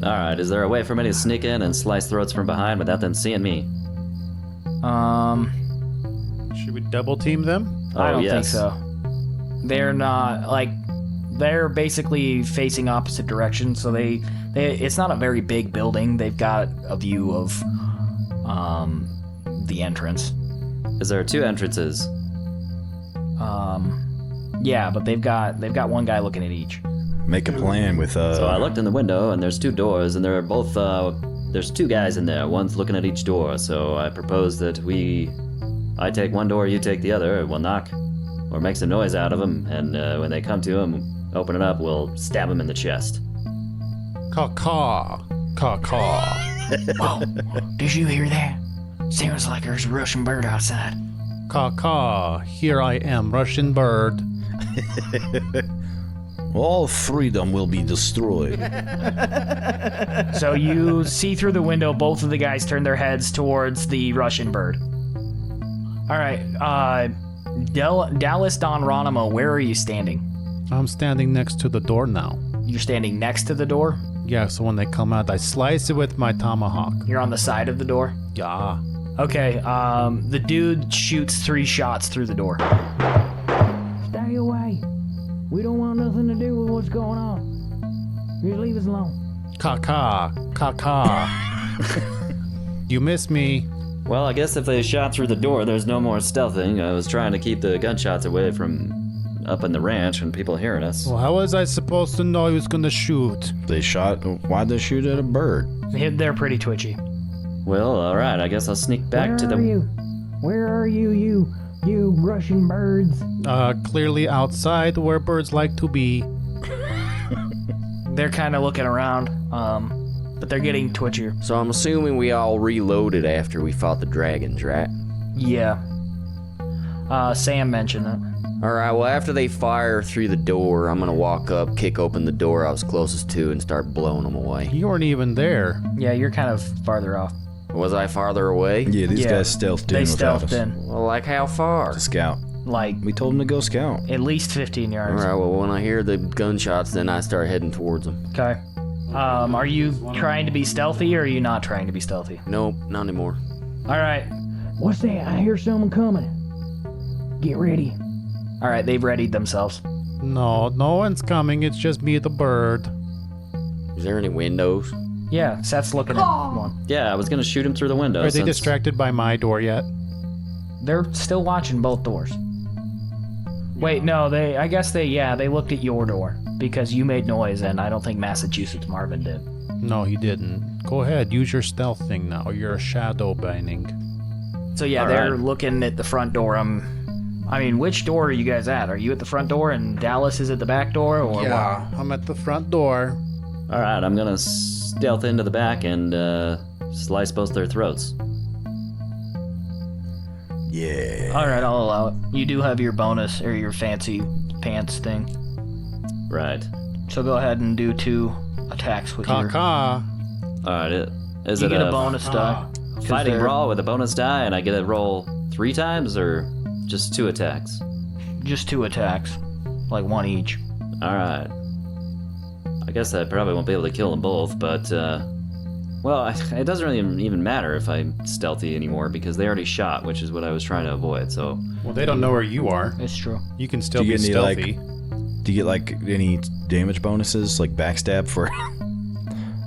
All right, is there a way for me to sneak in and slice throats from behind without them seeing me? Should we double team them? I don't yes. think so. They're not like they're basically facing opposite directions, so they it's not a very big building. They've got a view of the entrance. Is there 2 entrances? Yeah, but they've got one guy looking at each. Make a plan with So I looked in the window, and there's 2 doors, and they're both there's 2 guys in there. One's looking at each door. So I propose that I take one door, you take the other. We'll knock or make some noise out of them, and when they come to him, open it up. We'll stab him in the chest. Caw-caw. Caw-caw. Whoa, did you hear that? Sounds like there's a Russian bird outside. Caw-caw. Here I am, Russian bird. all 3 of them will be destroyed. So you see through the window, both of the guys turn their heads towards the Russian bird. All right, Dallas Don Ronimo, where are you standing? I'm standing next to the door now. You're standing next to the door? Yeah, so when they come out, I slice it with my tomahawk. You're on the side of the door? Yeah. Okay, the dude shoots 3 shots through the door. Stay away. We don't want nothing to do with what's going on. Just leave us alone. Caw-caw. Caw-caw. You miss me. Well, I guess if they shot through the door, there's no more stealthing. I was trying to keep the gunshots away from up in the ranch and people hearing us. Well, how was I supposed to know he was gonna shoot? Why'd they shoot at a bird? They're pretty twitchy. Well, all right. I guess I'll sneak back to the. Where are you, you Russian birds? Clearly outside where birds like to be. They're kind of looking around, but they're getting twitchier. So I'm assuming we all reloaded after we fought the dragons, right? Yeah. Sam mentioned that. Alright, well, after they fire through the door, I'm gonna walk up, kick open the door I was closest to, and start blowing them away. You weren't even there. Yeah, you're kind of farther off. Was I farther away? Yeah, these Yeah, guys stealthed They in without stealthed us. in, Well, like how far? To scout. like, We told them to go scout. at least 15 yards. Alright, well, when I hear the gunshots, then I start heading towards them. Okay. Are you trying to be stealthy, or are you not trying to be stealthy? Nope, not anymore. All right. What's that? I hear someone coming. Get ready. All right, they've readied themselves. No, no one's coming. It's just me, the bird. Is there any windows? Yeah, Seth's looking at one. Yeah, I was gonna shoot him through the window. Are they since- distracted by my door yet? They're still watching both doors. Wait, no, I guess they looked at your door because you made noise, and I don't think Massachusetts Marvin did. No, he didn't. Go ahead, use your stealth thing now. You're a shadow binding. So yeah, All they're right. looking at the front door. I mean, which door are you guys at? Are you at the front door and Dallas is at the back door, or what? I'm at the front door. All right, I'm gonna stealth into the back and slice both their throats. Yeah. All right, I'll allow it. You do have your bonus or your fancy pants thing, Right. so go ahead and do 2 attacks with your. Caw-caw. All right. Is You it get a bonus die. 'Cause fighting they're brawl with a bonus die, and I get to roll 3 times, or just 2 attacks? Just 2 attacks, like 1 each. All right. I guess I probably won't be able to kill them both, but well, it doesn't really even matter if I'm stealthy anymore because they already shot, which is what I was trying to avoid. So Well, they don't know where you are. It's true. You can still Do you be get any, stealthy. Do you get like any damage bonuses, like backstab for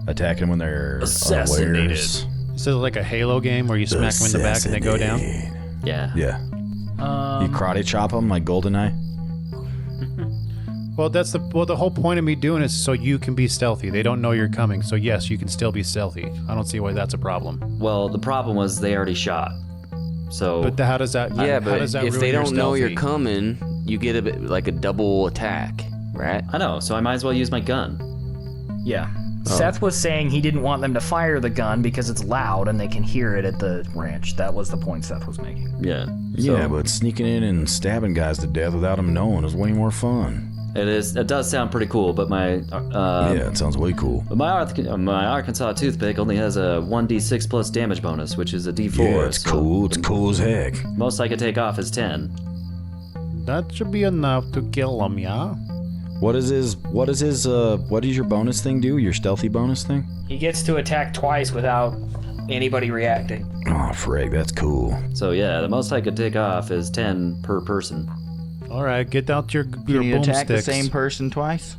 attacking when they're Assassinated. unawares? So like a Halo game where you smack them in the back and they go down? Yeah. Yeah. You karate chop them like GoldenEye? Well, the whole point of me doing it is so you can be stealthy. They don't know you're coming, so yes, you can still be stealthy. I don't see why that's a problem. Well, the problem was they already shot. So. But how does that? Yeah, how but does that if ruin they your don't know you're stealthy? coming, you get a bit like a double attack, right? I know, so I might as well use my gun. Yeah. Seth was saying he didn't want them to fire the gun because it's loud and they can hear it at the ranch. That was the point Seth was making. Yeah. Yeah, but sneaking in and stabbing guys to death without them knowing is way more fun. It is. It does sound pretty cool, but my Yeah, it sounds way cool. but my Arkansas toothpick only has a 1d6 plus damage bonus, which is a d4. Yeah, it's so cool. It's cool as heck. Most I could take off is 10. That should be enough to kill him, yeah. What does your bonus thing do? Your stealthy bonus thing? He gets to attack twice without anybody reacting. Oh, frig, that's cool. So yeah, the most I could take off is 10 per person. All right, get out your Can you attack the boomsticks. same person twice?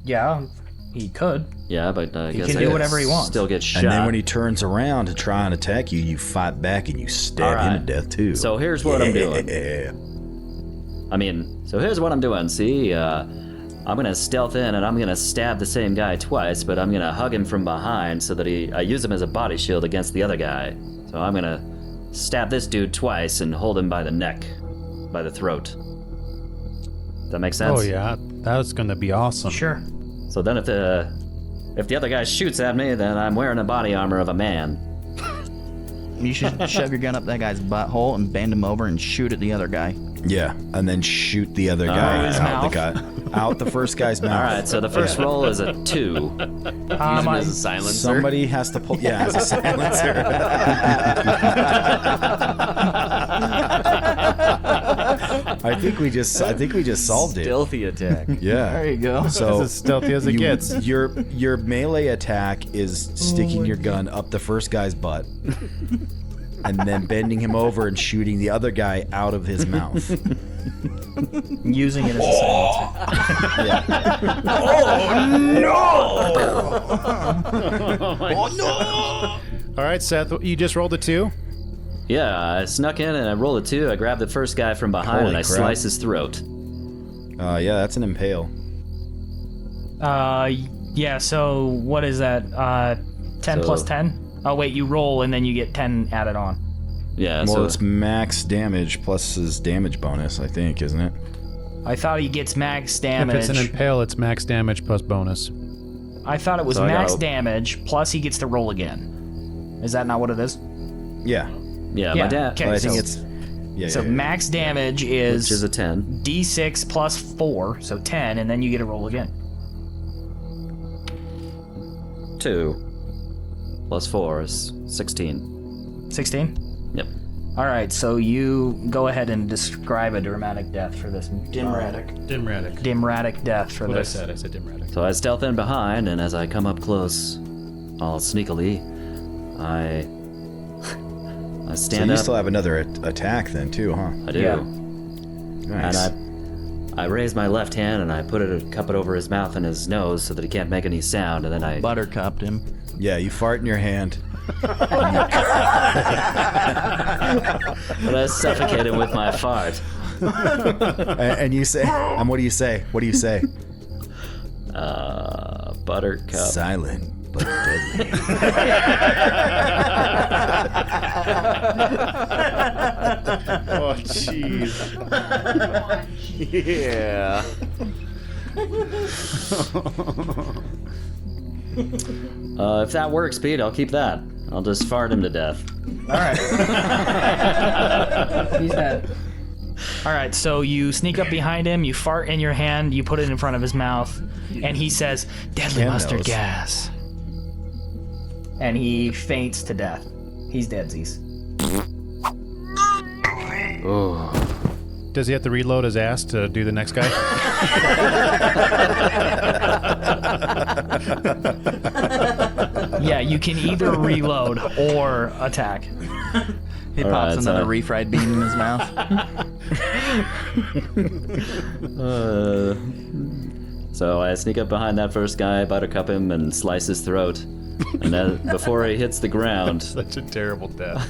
Yeah, he could. Yeah, but I guess can I do whatever he wants. Still get shot. And then when he turns around to try and attack you, you fight back and you stab him to death too. So here's what I'm doing. Yeah. So here's what I'm doing. See, I'm gonna stealth in and I'm gonna stab the same guy twice, but I'm gonna hug him from behind so that I use him as a body shield against the other guy. So I'm gonna stab this dude twice and hold him by the neck, by the throat. Does that make sense? Oh yeah, that's gonna be awesome. Sure. So then if the other guy shoots at me, then I'm wearing a body armor of a man. You should shove your gun up that guy's butthole and bend him over and shoot at the other guy. Yeah, and then shoot the other guy his out mouth. out the first guy's mouth. All right, so the first roll is a 2. As a silencer. Somebody has to pull. Yeah, as a silencer. I think we just solved it. Stealthy attack. Yeah. There you go. So As stealthy as it gets. Your melee attack is sticking your gun up the first guy's butt, and then bending him over and shooting the other guy out of his mouth. Using it as a silencer. All right, Seth, you just rolled a 2. Yeah, I snuck in and I rolled a 2. I grabbed the first guy from behind Holy and I crap. slice his throat. Yeah, that's an impale. Yeah, so what is that? 10 So- plus 10? Oh, wait, you roll and then you get 10 added on. Yeah, Well, so it's max damage plus his damage bonus, I think, isn't it? I thought he gets max If damage. it's an impale, it's max damage plus bonus. I thought it was So I max gotta- damage plus he gets to roll again. Is that not what it is? Yeah. yeah, Yeah, my dad, okay. But I think so- it's. Yeah. So yeah, yeah. max damage which is is a 10. D6 plus 4, so 10, and then you get to roll again. 2 plus 4 is 16. 16? Yep. All right, so you go ahead and describe a dramatic death for this. Dimratic. Dimratic death for What I this. said dimratic. So I stealth in behind, and as I come up close, all sneakily, I So stand you up. still have another attack then too, huh? I do. Yeah. Nice. And I raise my left hand and I cup it over his mouth and his nose so that he can't make any sound, and then I Buttercupped him. Yeah, you fart in your hand. suffocate him with my fart. And you say, and what do you say? What do you say? Buttercup. Silent but deadly. Oh, jeez. Yeah. If that works, Pete, I'll keep that. I'll just fart him to death. All right. He's dead. All right, so you sneak up behind him, you fart in your hand, you put it in front of his mouth, and he says, "Deadly Cam mustard knows. gas." And he faints to death. He's deadsies. Oh. Does he have to reload his ass to do the next guy? Yeah, you can either reload or attack. He All pops right, another so- refried bean in his mouth. So I sneak up behind that first guy, buttercup him, and slice his throat. And then before he hits the ground, Such a terrible death.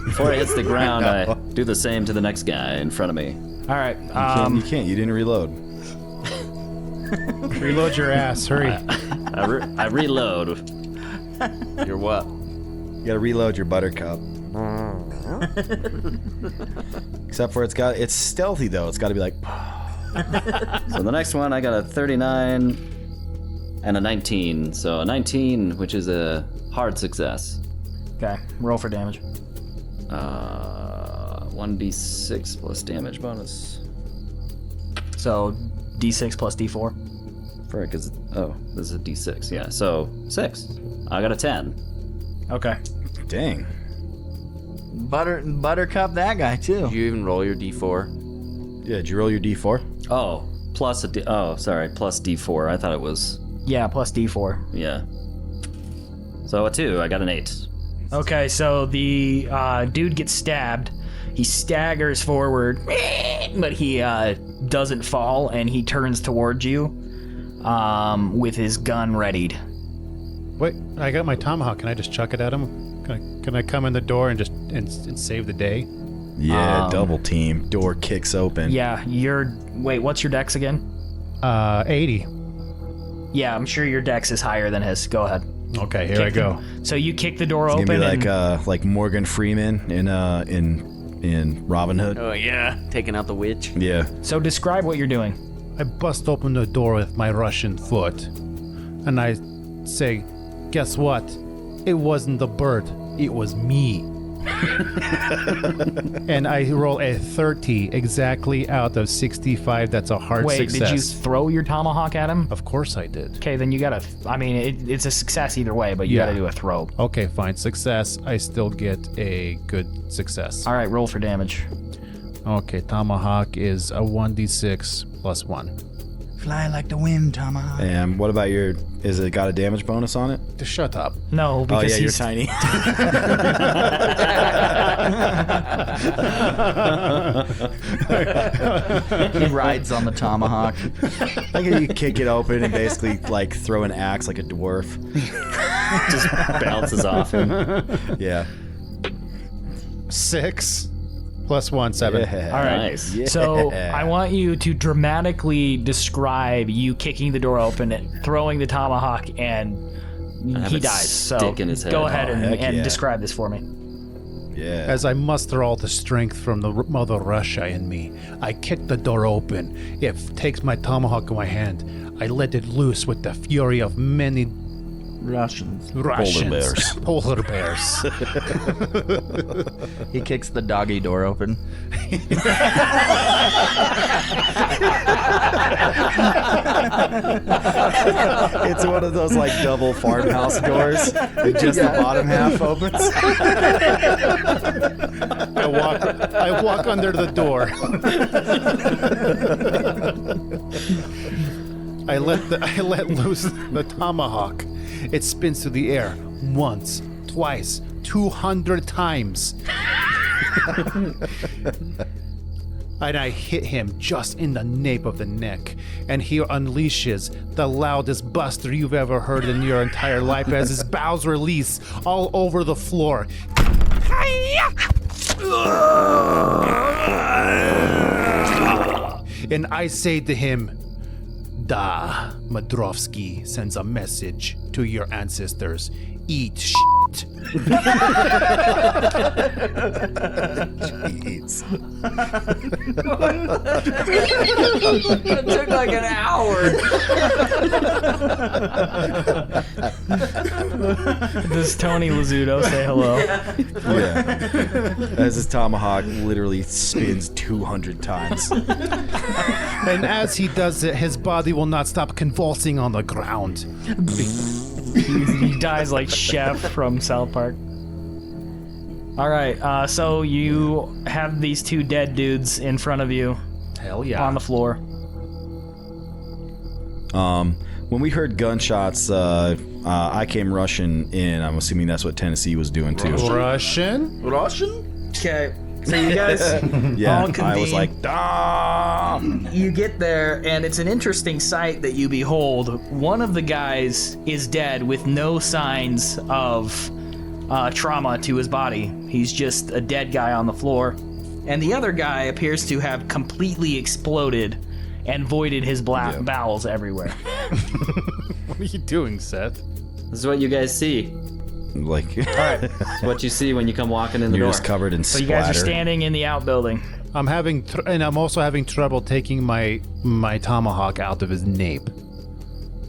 before he hits the ground, I do the same to the next guy in front of me. All right. You can't. You didn't reload. Reload your ass. Hurry. I reload. You're what? You gotta reload your buttercup. Except for it's stealthy though. It's gotta be like. So the next one, I got a 39 and a 19. So a 19, which is a hard success. Okay. Roll for damage. 1d6 plus damage bonus. So D6 plus D4. Frick, this is a d6, yeah. So 6. I got a 10. Okay. Dang. Buttercup that guy too. Did you even roll your D4? Yeah. Did you roll your D4? Oh, plus plus d4. I thought it was, Yeah, plus D4. yeah. So a 2, I got an 8. Okay, so the dude gets stabbed. He staggers forward, but he doesn't fall, and he turns towards you with his gun readied. Wait, I got my tomahawk. Can I just chuck it at him? Can I come in the door and just and save the day? Yeah. Double team. Door kicks open. Yeah, what's your dex again? 80. Yeah, I'm sure your dex is higher than his. Go ahead. Okay, here I go. So you kick the door It's open. gonna be and, like Morgan Freeman in Robin Hood. Oh yeah, taking out the witch. Yeah. so describe what you're doing. I bust open the door with my Russian foot, and I say, "Guess what? It wasn't the bird. It was me." And I roll a 30 exactly out of 65. That's a hard Wait, success. did you throw your tomahawk at him? Of course I did. Okay, then you gotta. It's a success either way, but you Yeah. gotta do a throw. Okay, fine. Success. I still get a good success. All right, roll for damage. Okay, tomahawk is a 1d6 plus 1. Fly like the wind, tomahawk. And what about is it got a damage bonus on it? Just shut up. No, Oh because yeah, you're he's tiny. He rides on the tomahawk. Like you kick it open and basically like throw an axe like a dwarf. Just bounces off him. Yeah. 6 plus 1, 7. Yeah. All right. Nice. Yeah. So I want you to dramatically describe you kicking the door open, and throwing the tomahawk, and have he it dies. So stick in his head. go ahead Oh, and heck yeah. describe this for me. Yeah. As I muster all the strength from the Mother Russia in me, I kick the door open. It takes my tomahawk in my hand. I let it loose with the fury of many Russians. Russians. Polar bears. He kicks the doggy door open. It's one of those like double farmhouse doors. And just the bottom half opens. I walk under the door. I let loose the tomahawk. It spins through the air once, twice, 200 times. And I hit him just in the nape of the neck, and he unleashes the loudest buster you've ever heard in your entire life as his bowels release all over the floor. And I say to him, Da, Madrovsky sends a message to your ancestors. Eat shit. Jeez. It took like an hour. Does Tony Lazzuto say hello? Yeah. As his tomahawk literally spins 200 times. And as he does it, his body will not stop convulsing on the ground. He dies like Chef from South Park. All right, so you have these two dead dudes in front of you Hell yeah. on the floor. When we heard gunshots, I came rushing in. I'm assuming that's what Tennessee was doing too. Russian? Russian? Okay. So you guys Yeah, all convene. I was like, Dom! You get there, and it's an interesting sight that you behold. One of the guys is dead with no signs of trauma to his body. He's just a dead guy on the floor. And the other guy appears to have completely exploded and voided his bowels everywhere. What are you doing, Seth? This is what you guys see. Like, It's what you see when you come walking in the you're door. just covered in So splatter. you guys are standing in the outbuilding. I'm having, and I'm also having trouble taking my tomahawk out of his nape.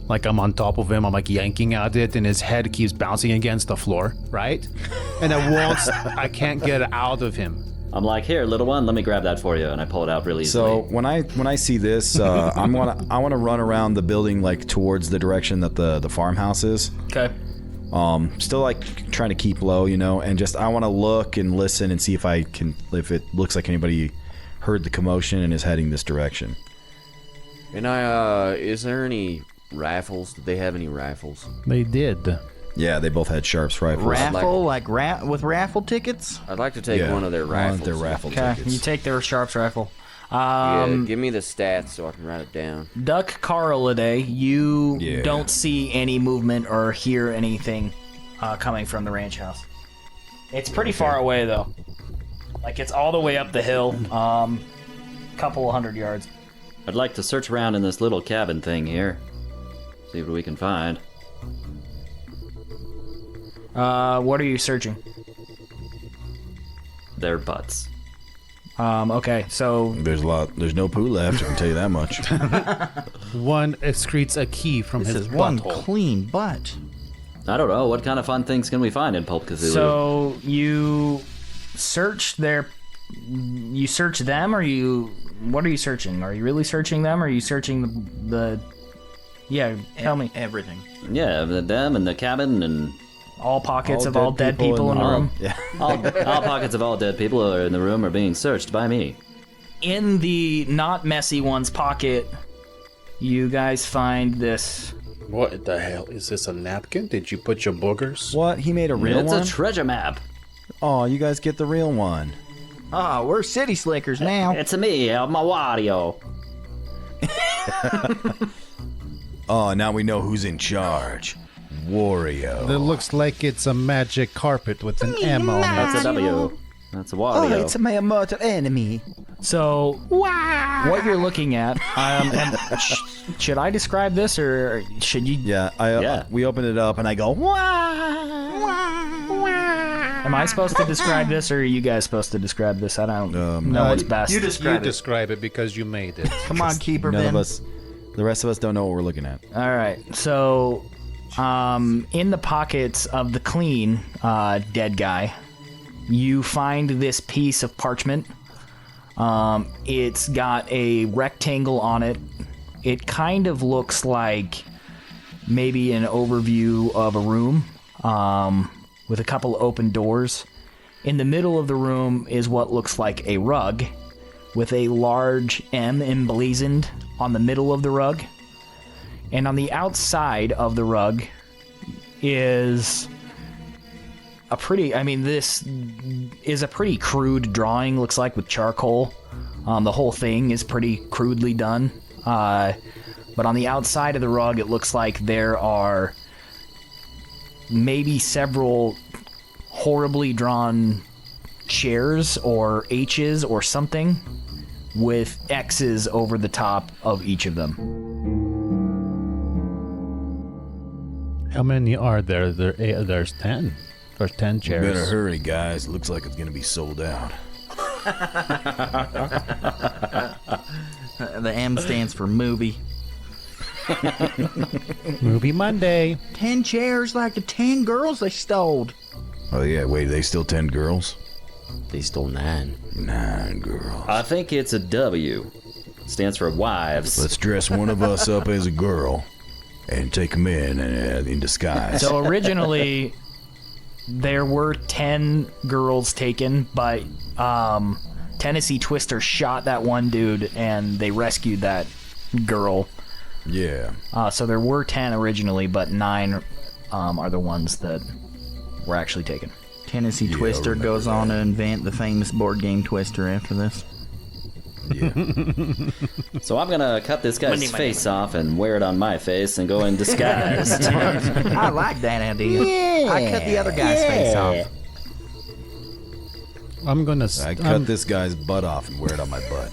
Like I'm on top of him, I'm like yanking at it, and his head keeps bouncing against the floor, right? And I can't get it out of him. I'm like, here, little one, let me grab that for you, and I pull it out really easily. So when I see this, I want to run around the building like towards the direction that the farmhouse is. Okay. Still like trying to keep low, and just I want to look and listen and see if it looks like anybody heard the commotion and is heading this direction. And is there any rifles? Did they have any rifles? They did. Yeah, they both had Sharps rifles. Raffle, with raffle tickets? I'd like to take one of their rifles. Their raffle Okay, tickets. you take their Sharps rifle. Yeah, give me the stats so I can write it down. Duck Carliday, you Yeah. don't see any movement or hear anything coming from the ranch house. It's pretty far away, though. Like, it's all the way up the hill, couple of 100 yards. I'd like to search around in this little cabin thing here. See what we can find. What are you searching? Their butts. Okay, so There's no poo left, I can tell you that much. One excretes a key from his butthole. clean butt. I don't know, what kind of fun things can we find in Pulp Cthulhu? So you search you search them, or what are you searching? Are you really searching them, or are you searching the yeah, tell me. Everything. Yeah, them and the cabin and All pockets All of all dead dead people people in the room. Yeah. all pockets of all dead people are in the room are being searched by me. In the not messy one's pocket, you guys find this. What the hell? Is this a napkin? Did you put your boogers? What? He made a real It's one? a treasure map. Oh, you guys get the real one. Ah, we're city slickers now. It's me, my Wario. Oh, now we know who's in charge. Wario. That looks like it's a magic carpet with an M on it. That's a W. That's a Wario. Oh, it's my mortal enemy. So, what you're looking at, and should I describe this, or should you? Yeah, we opened it up and I go, Am I supposed to describe this, or are you guys supposed to describe this? I don't know what's best. You describe it because you made it. Come on, keeper none Ben. of us, the rest of us don't know what we're looking at. All right, so in the pockets of the clean dead guy, you find this piece of parchment. It's got a rectangle on it. It kind of looks like maybe an overview of a room with a couple open doors. In the middle of the room is what looks like a rug with a large M emblazoned on the middle of the rug. And on the outside of the rug is a pretty, this is a pretty crude drawing, looks like, with charcoal. The whole thing is pretty crudely done. But on the outside of the rug, it looks like there are maybe several horribly drawn chairs or H's or something with X's over the top of each of them. How many are there? There's 10. There's 10 chairs. Better hurry, guys. Looks like it's gonna be sold out. The M stands for movie. Movie Monday. 10 chairs like the 10 girls they stole. Oh yeah, wait, are they still 10 girls? They stole 9. 9 girls. I think it's a W. Stands for wives. Let's dress one of us up as a girl and take them in disguise. So originally, there were 10 girls taken, but Tennessee Twister shot that one dude, and they rescued that girl. Yeah. So there were 10 originally, but 9 are the ones that were actually taken. Tennessee Twister goes on to invent the famous board game Twister after this. So I'm gonna cut this guy's face off and wear it on my face and go in disguise. I like that idea. I cut the other guy's face off. I'm gonna. I cut this guy's butt off and wear it on my butt.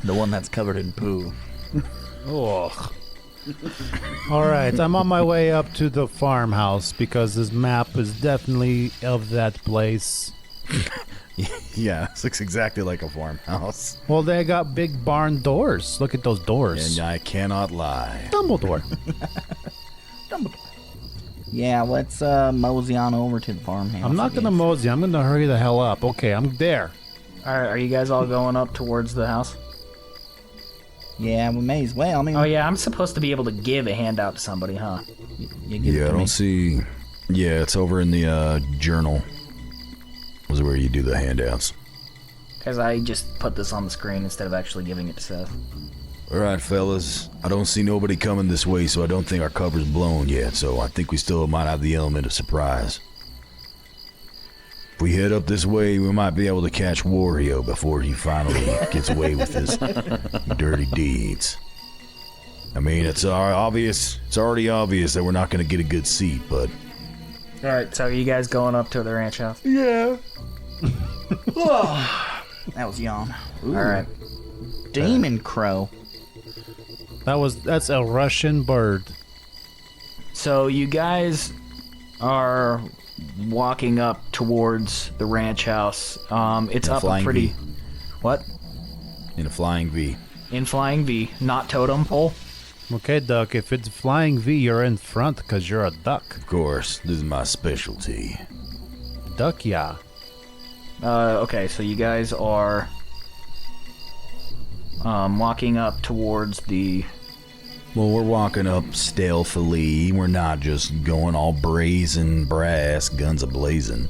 The one that's covered in poo. Oh. All right, I'm on my way up to the farmhouse because this map is definitely of that place. Yeah, this looks exactly like a farmhouse. Well, they got big barn doors. Look at those doors. And I cannot lie. Dumbledore. Yeah, let's mosey on over to the farmhouse. I'm not gonna mosey. I'm gonna hurry the hell up. Okay, I'm there. All right, are you guys all going up towards the house? Yeah, we may as well. I mean, Oh yeah, I'm supposed to be able to give a handout to somebody, huh? you give it Yeah, I to me. don't see. Yeah, it's over in the journal. This is where you do the handouts. Because I just put this on the screen instead of actually giving it to Seth. All right, fellas. I don't see nobody coming this way, so I don't think our cover's blown yet. So I think we still might have the element of surprise. If we head up this way, we might be able to catch Wario before he finally gets away with his dirty deeds. I mean, it's obvious. It's already obvious that we're not going to get a good seat, but All right, so are you guys going up to the ranch house? That was yawn. All right. Demon crow. That's a Russian bird. So you guys are walking up towards the ranch house. It's In a up a flying pretty... V. What? in a flying V. In flying V, not totem pole. Okay, Duck, if it's flying V, you're in front because you're a duck. Of course, this is my specialty. Duck, yeah. Okay, so you guys are walking up towards the... Well, we're walking up stealthily. We're not just going all brazen brass, guns a-blazing.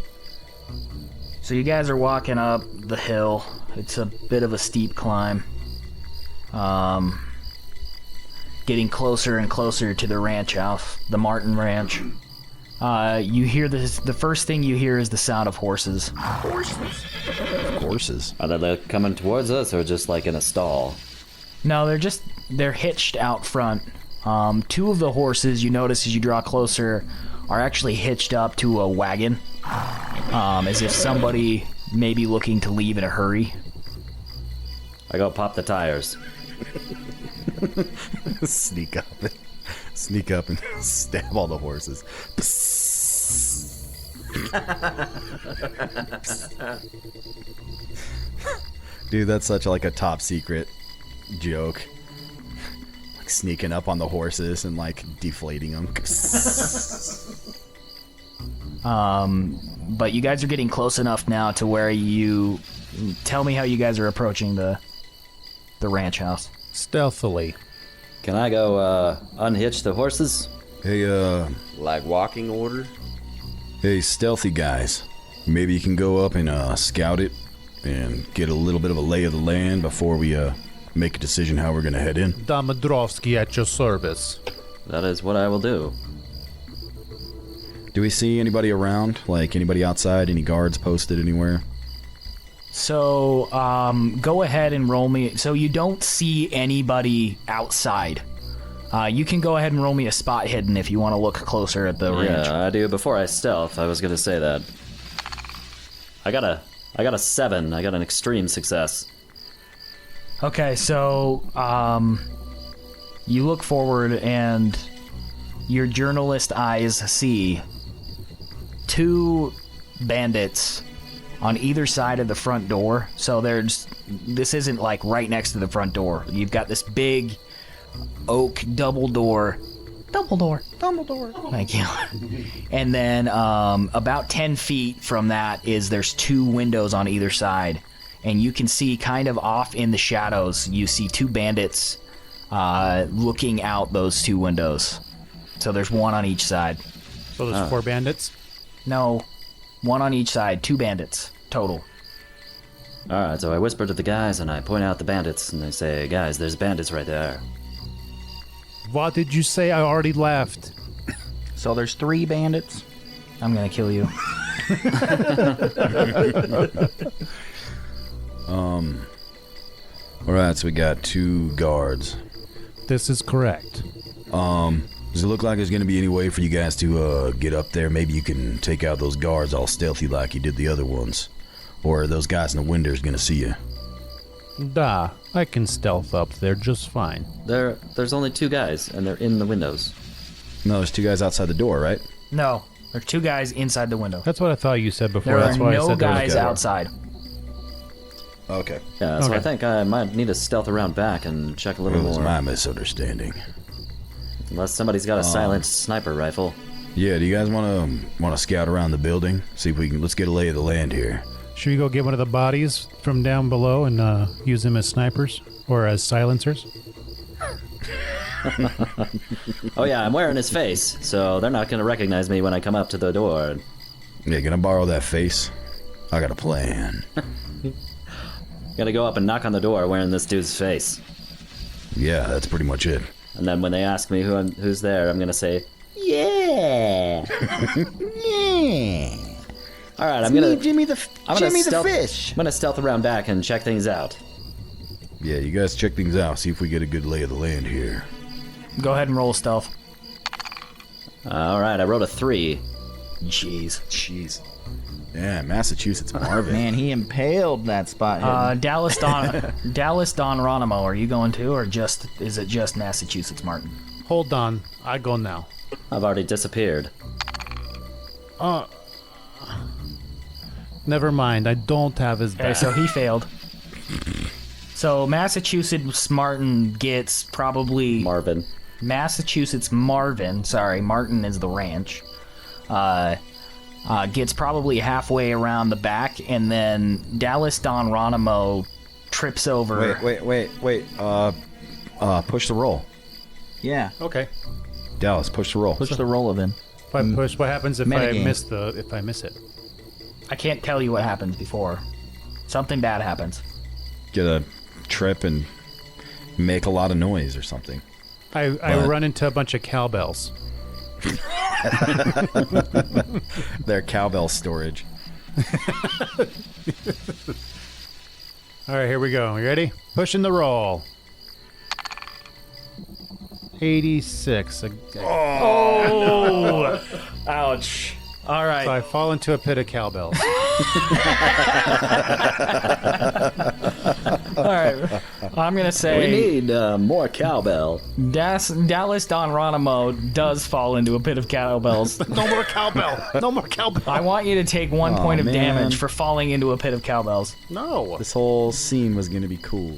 So you guys are walking up the hill. It's a bit of a steep climb. Getting closer and closer to the ranch house, the Martin Ranch. You hear this. The first thing you hear is the sound of horses. Horses. Are they coming towards us or just like in a stall? No, they're hitched out front. Two of the horses, you notice as you draw closer, are actually hitched up to a wagon, as if somebody may be looking to leave in a hurry. I go pop the tires. Sneak up and stab all the horses. Dude, that's such like a top secret joke. Like sneaking up on the horses and like deflating them. But you guys are getting close enough now to where you... Tell me how you guys are approaching the ranch house. Stealthily. Can I go unhitch the horses? Hey, Like walking order? stealthy guys. Maybe you can go up and scout it and get a little bit of a lay of the land before we make a decision how we're gonna head in. Damodrovsky at your service. That is what I will do. Do we see anybody around? Like anybody outside? Any guards posted anywhere? So, go ahead and roll me... So you don't see anybody outside. You can go ahead and roll me a spot hidden if you want to look closer at the ranch. Yeah, I do. Before I stealth, I was gonna say that. I got a 7. I got an extreme success. Okay, so, you look forward and your journalist eyes see 2 bandits on either side of the front door. So this isn't like right next to the front door. You've got this big oak double door. Thank you. And then about 10 feet from that there's 2 windows on either side. And you can see kind of off in the shadows, you see 2 bandits looking out those 2 windows. So there's 1 on each side. So there's 4 bandits? No, 1 on each side, 2 bandits total. Alright, so I whisper to the guys and I point out the bandits and I say, guys, there's bandits right there. What did you say? I already left. So there's 3 bandits? I'm gonna kill you. Alright, so we got 2 guards. This is correct. Does it look like there's gonna be any way for you guys to get up there? Maybe you can take out those guards all stealthy like you did the other ones. Or are those guys in the windows gonna see you? I can stealth up there just fine. There's only 2 guys, and they're in the windows. No, there's 2 guys outside the door, right? No, there are 2 guys inside the window. That's what I thought you said before. There That's are why I no said there was guys a door. outside. Okay. Yeah, so Okay. I think I might need to stealth around back and check a little It was more. my misunderstanding. Unless somebody's got a silent sniper rifle. Yeah, do you guys wanna scout around the building? See if we can, let's get a lay of the land here. Should we go get one of the bodies from down below and use them as snipers or as silencers? Oh yeah, I'm wearing his face, so they're not gonna recognize me when I come up to the door. Yeah, can I borrow that face? I got a plan. Gotta go up and knock on the door wearing this dude's face. Yeah, that's pretty much it. And then when they ask me who's there, I'm gonna say, yeah. Yeah. All right, I'm gonna stealth, I'm gonna stealth around back and check things out. Yeah, you guys check things out, see if we get a good lay of the land here. Go ahead and roll stealth. All right, I rolled a 3. Jeez. Yeah, Massachusetts Marvin. Man, he impaled that spot. Dallas Don Ronimo, are you going too, or is it just Massachusetts Martin? Hold on. I go now. I've already disappeared. Never mind. I don't have his Okay, back. so he failed. So Massachusetts Martin gets probably Marvin. Massachusetts Marvin. Sorry, Martin is the ranch. Gets probably halfway around the back, and then Dallas Don Ronimo trips over. Wait. Push the roll. Yeah. Okay. Dallas, push the roll. Push the roll of him. If I push, what happens if I Metagame. if I miss it? I can't tell you what happens before. Something bad happens. Get a trip and make a lot of noise or something. I run into a bunch of cowbells. Their cowbell storage. All right, here we go. You ready? Pushing the roll. 86. Oh! Ouch. All right. So I fall into a pit of cowbells. All right. I'm going to We say need more cowbell. Dallas Don Ronimo does fall into a pit of cowbells. No more cowbell. No more cowbell. I want you to take 1 point of man. damage for falling into a pit of cowbells. No. This whole scene was gonna be cool.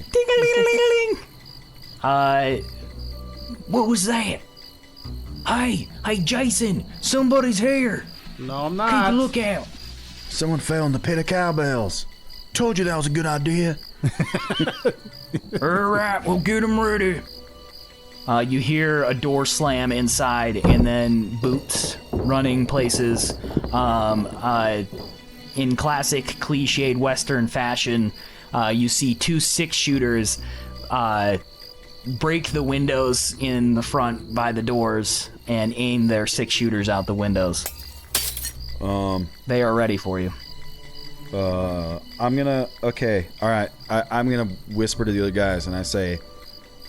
What was that? Hey, Jason, somebody's here. No, I'm Keep not. a lookout. Someone fell in the pit of cowbells. Told you that was a good idea. All right, we'll get them ready. You hear a door slam inside, and then boots running places. In classic cliched Western fashion, you see 2 6-shooters break the windows in the front by the doors and aim their 6-shooters out the windows. They are ready for you. I'm gonna. Okay, all right. I'm gonna whisper to the other guys, and I say,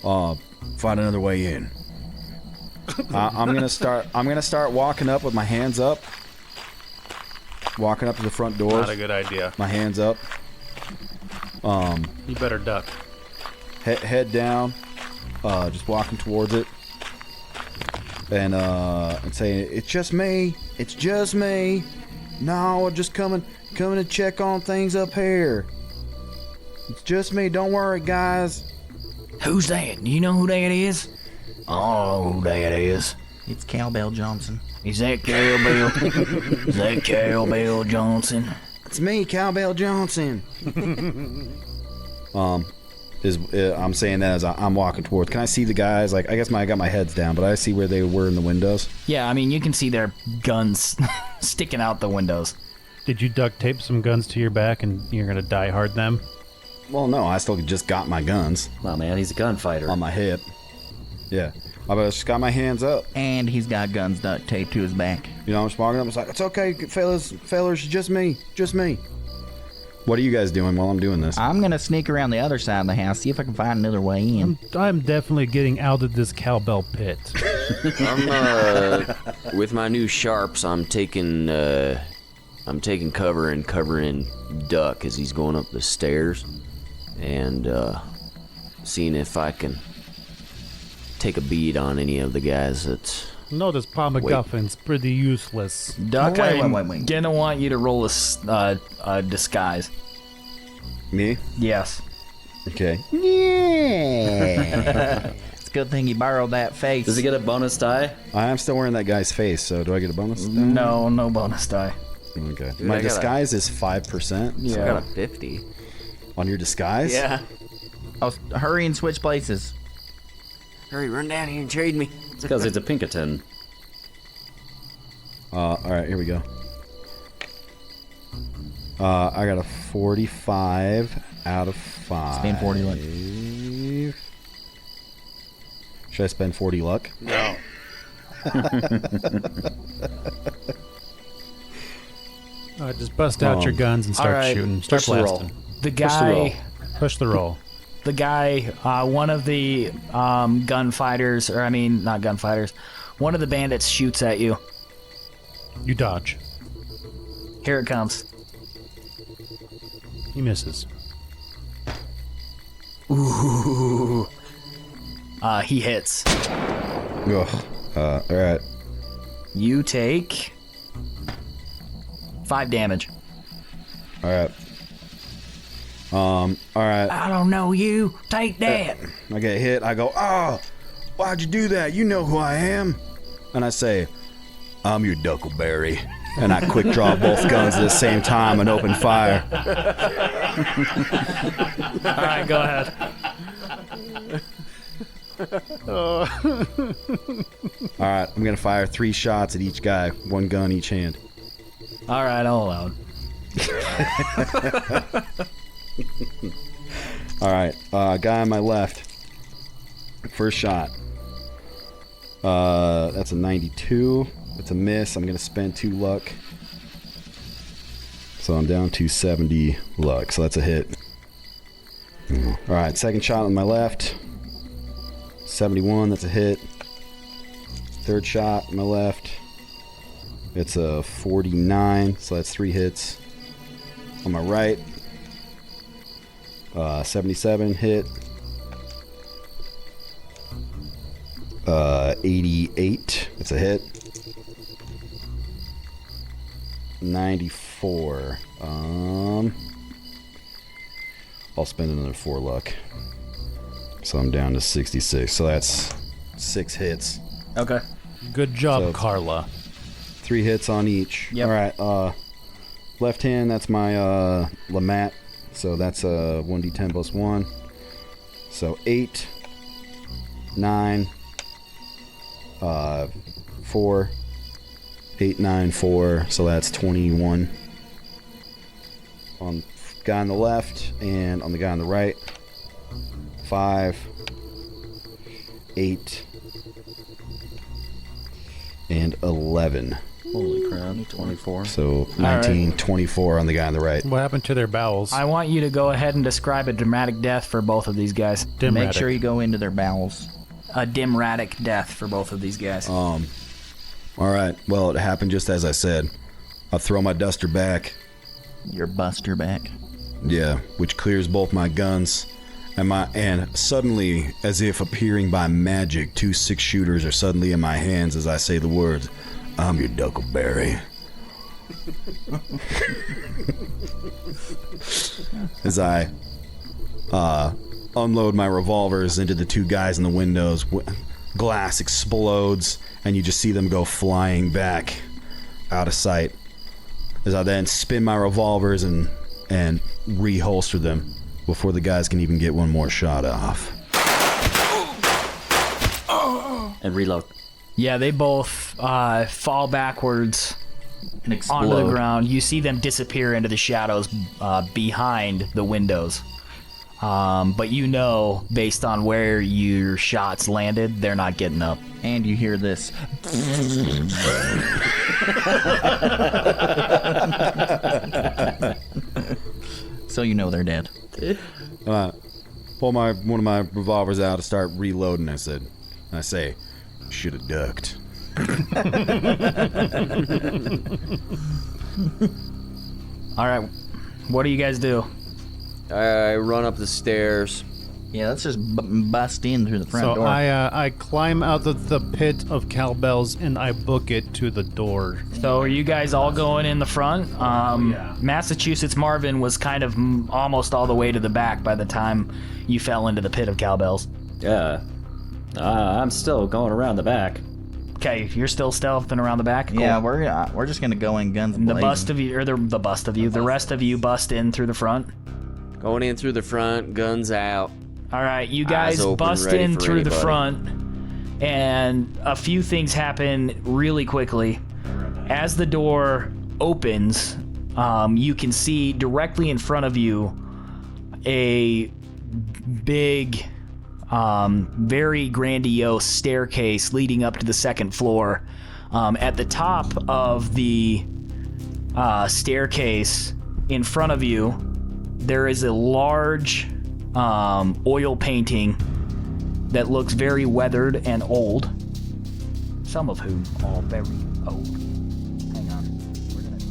Find another way in. I'm gonna start walking up with my hands up. Walking up to the front doors. Not a good idea. My hands up. You better duck. Head down. Just walking towards it. And saying, "It's just me. It's just me. No, we're just coming to check on things up here. It's just me. Don't worry, guys." Who's that? Do you know who that is? I don't know who that is. It's Cowbell Johnson. Is that Cowbell? Is that Cowbell Johnson? It's me, Cowbell Johnson. I'm saying that as I'm walking towards. Can I see the guys? Like, I guess I got my heads down, but I see where they were in the windows. Yeah, I mean, you can see their guns sticking out the windows. Did you duct tape some guns to your back and you're gonna die hard them? Well, no, I still just got my guns Wow, man, he's a gunfighter. on my hip. Yeah. I just got my hands up. And he's got guns duct taped to his back. You know, I'm smarting up. It's like, it's okay, fellas, just me. What are you guys doing while I'm doing this? I'm gonna sneak around the other side of the house, see if I can find another way in. I'm definitely getting out of this cowbell pit. I'm with my new sharps. I'm taking cover and covering Duck as he's going up the stairs, and seeing if I can take a bead on any of the guys that's. No, this Paul MacGuffin's pretty useless. Duck, wait. I'm gonna want you to roll a disguise. Me? Yes. Okay. Yeah. It's a good thing you borrowed that face. Does he get a bonus die? I am still wearing that guy's face, so do I get a bonus? No bonus die. Okay. Dude, My I got disguise is 5%. I got a 50. On your disguise? Yeah. Oh, hurry and switch places. Hurry, run down here and trade me. It's because he's a Pinkerton. Alright, here we go. I got a 45 out of 5. Spend 40 luck. Should I spend 40 luck? No. Just bust out your guns and start Alright. shooting. Start Push the roll. blasting. The guy. Push the roll. The guy, one of the gunfighters, or I mean, not gunfighters, one of the bandits shoots at you. You dodge. Here it comes. He misses. Ooh. He hits. Ugh. Alright. You take 5 damage. Alright. Alright. I don't know you. Take that. I get hit. I go, oh, why'd you do that? You know who I am. And I say, I'm your Duckleberry. And I quick draw both guns at the same time and open fire. All right, go ahead. Alright, I'm gonna fire 3 shots at each guy, 1 gun each hand. All right, I'll allow it. Alright, guy on my left. First shot. That's a 92. It's a miss. I'm gonna spend 2 luck. So I'm down to 70 luck. So that's a hit. Alright, second shot on my left. 71, that's a hit. Third shot on my left. It's a 49, so that's 3 hits. On my right. 77 hit. 88, that's a hit. 94. I'll spend another 4 luck. So I'm down to 66. So that's 6 hits. Okay. Good job, So- Carla. 3 hits on each. Yep. Alright, left hand, that's my Lamat. So that's a 1d10 plus 1. So 8, 9, 4, 8, 9, 4. So that's 21. On guy on the left and on the guy on the right. 5, 8, and 11. Holy crap, 24. So 19, 24 on the guy on the right. What happened to their bowels? I want you to go ahead and describe a dramatic death for both of these guys. Make Dimratic. sure you go into their bowels. A dimratic death for both of these guys. All right. Well, it happened just as I said. I throw my duster back. Your buster back. Yeah, which clears both my guns. And suddenly, as if appearing by magic, 2 6-shooters are suddenly in my hands as I say the words, I'm your Duckleberry. As I unload my revolvers into the 2 guys in the windows, glass explodes, and you just see them go flying back out of sight. As I then spin my revolvers and reholster them before the guys can even get one more shot off. And reload. Yeah, they both fall backwards And explode. onto the ground. You see them disappear into the shadows behind the windows. But you know, based on where your shots landed, they're not getting up. And you hear this. So you know they're dead. Pull one of my revolvers out to start reloading. I say, should have ducked. All right, what do you guys do? I run up the stairs. Yeah, let's just bust in through the front door. I climb out of the pit of cowbells and I book it to the door. So are you guys all going in the front? Massachusetts Marvin was kind of almost all the way to the back by the time you fell into the pit of cowbells. Yeah. I'm still going around the back. Okay, you're still stealthing around the back? Cool. Yeah, we're just gonna go in guns blazing. The rest of you bust in through the front. Going in through the front, guns out. All right, you guys open, bust ready in for through the anybody. front, and a few things happen really quickly. As the door opens, you can see directly in front of you a big, very grandiose staircase leading up to the second floor. At the top of the staircase in front of you, there is a large oil painting that looks very weathered and old. Some of whom are very old. Hang on. We're gonna do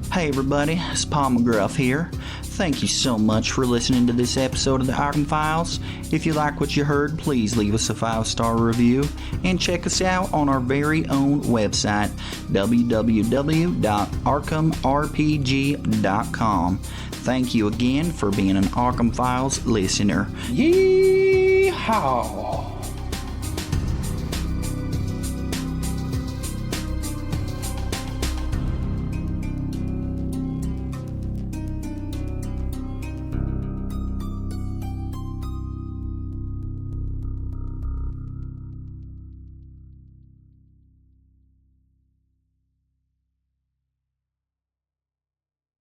this. Hey everybody, it's Paul McGruff here. Thank you so much for listening to this episode of the Arkham Files. If you like what you heard, please leave us a 5-star review and check us out on our very own website, www.arkhamrpg.com. Thank you again for being an Arkham Files listener. Yeehaw!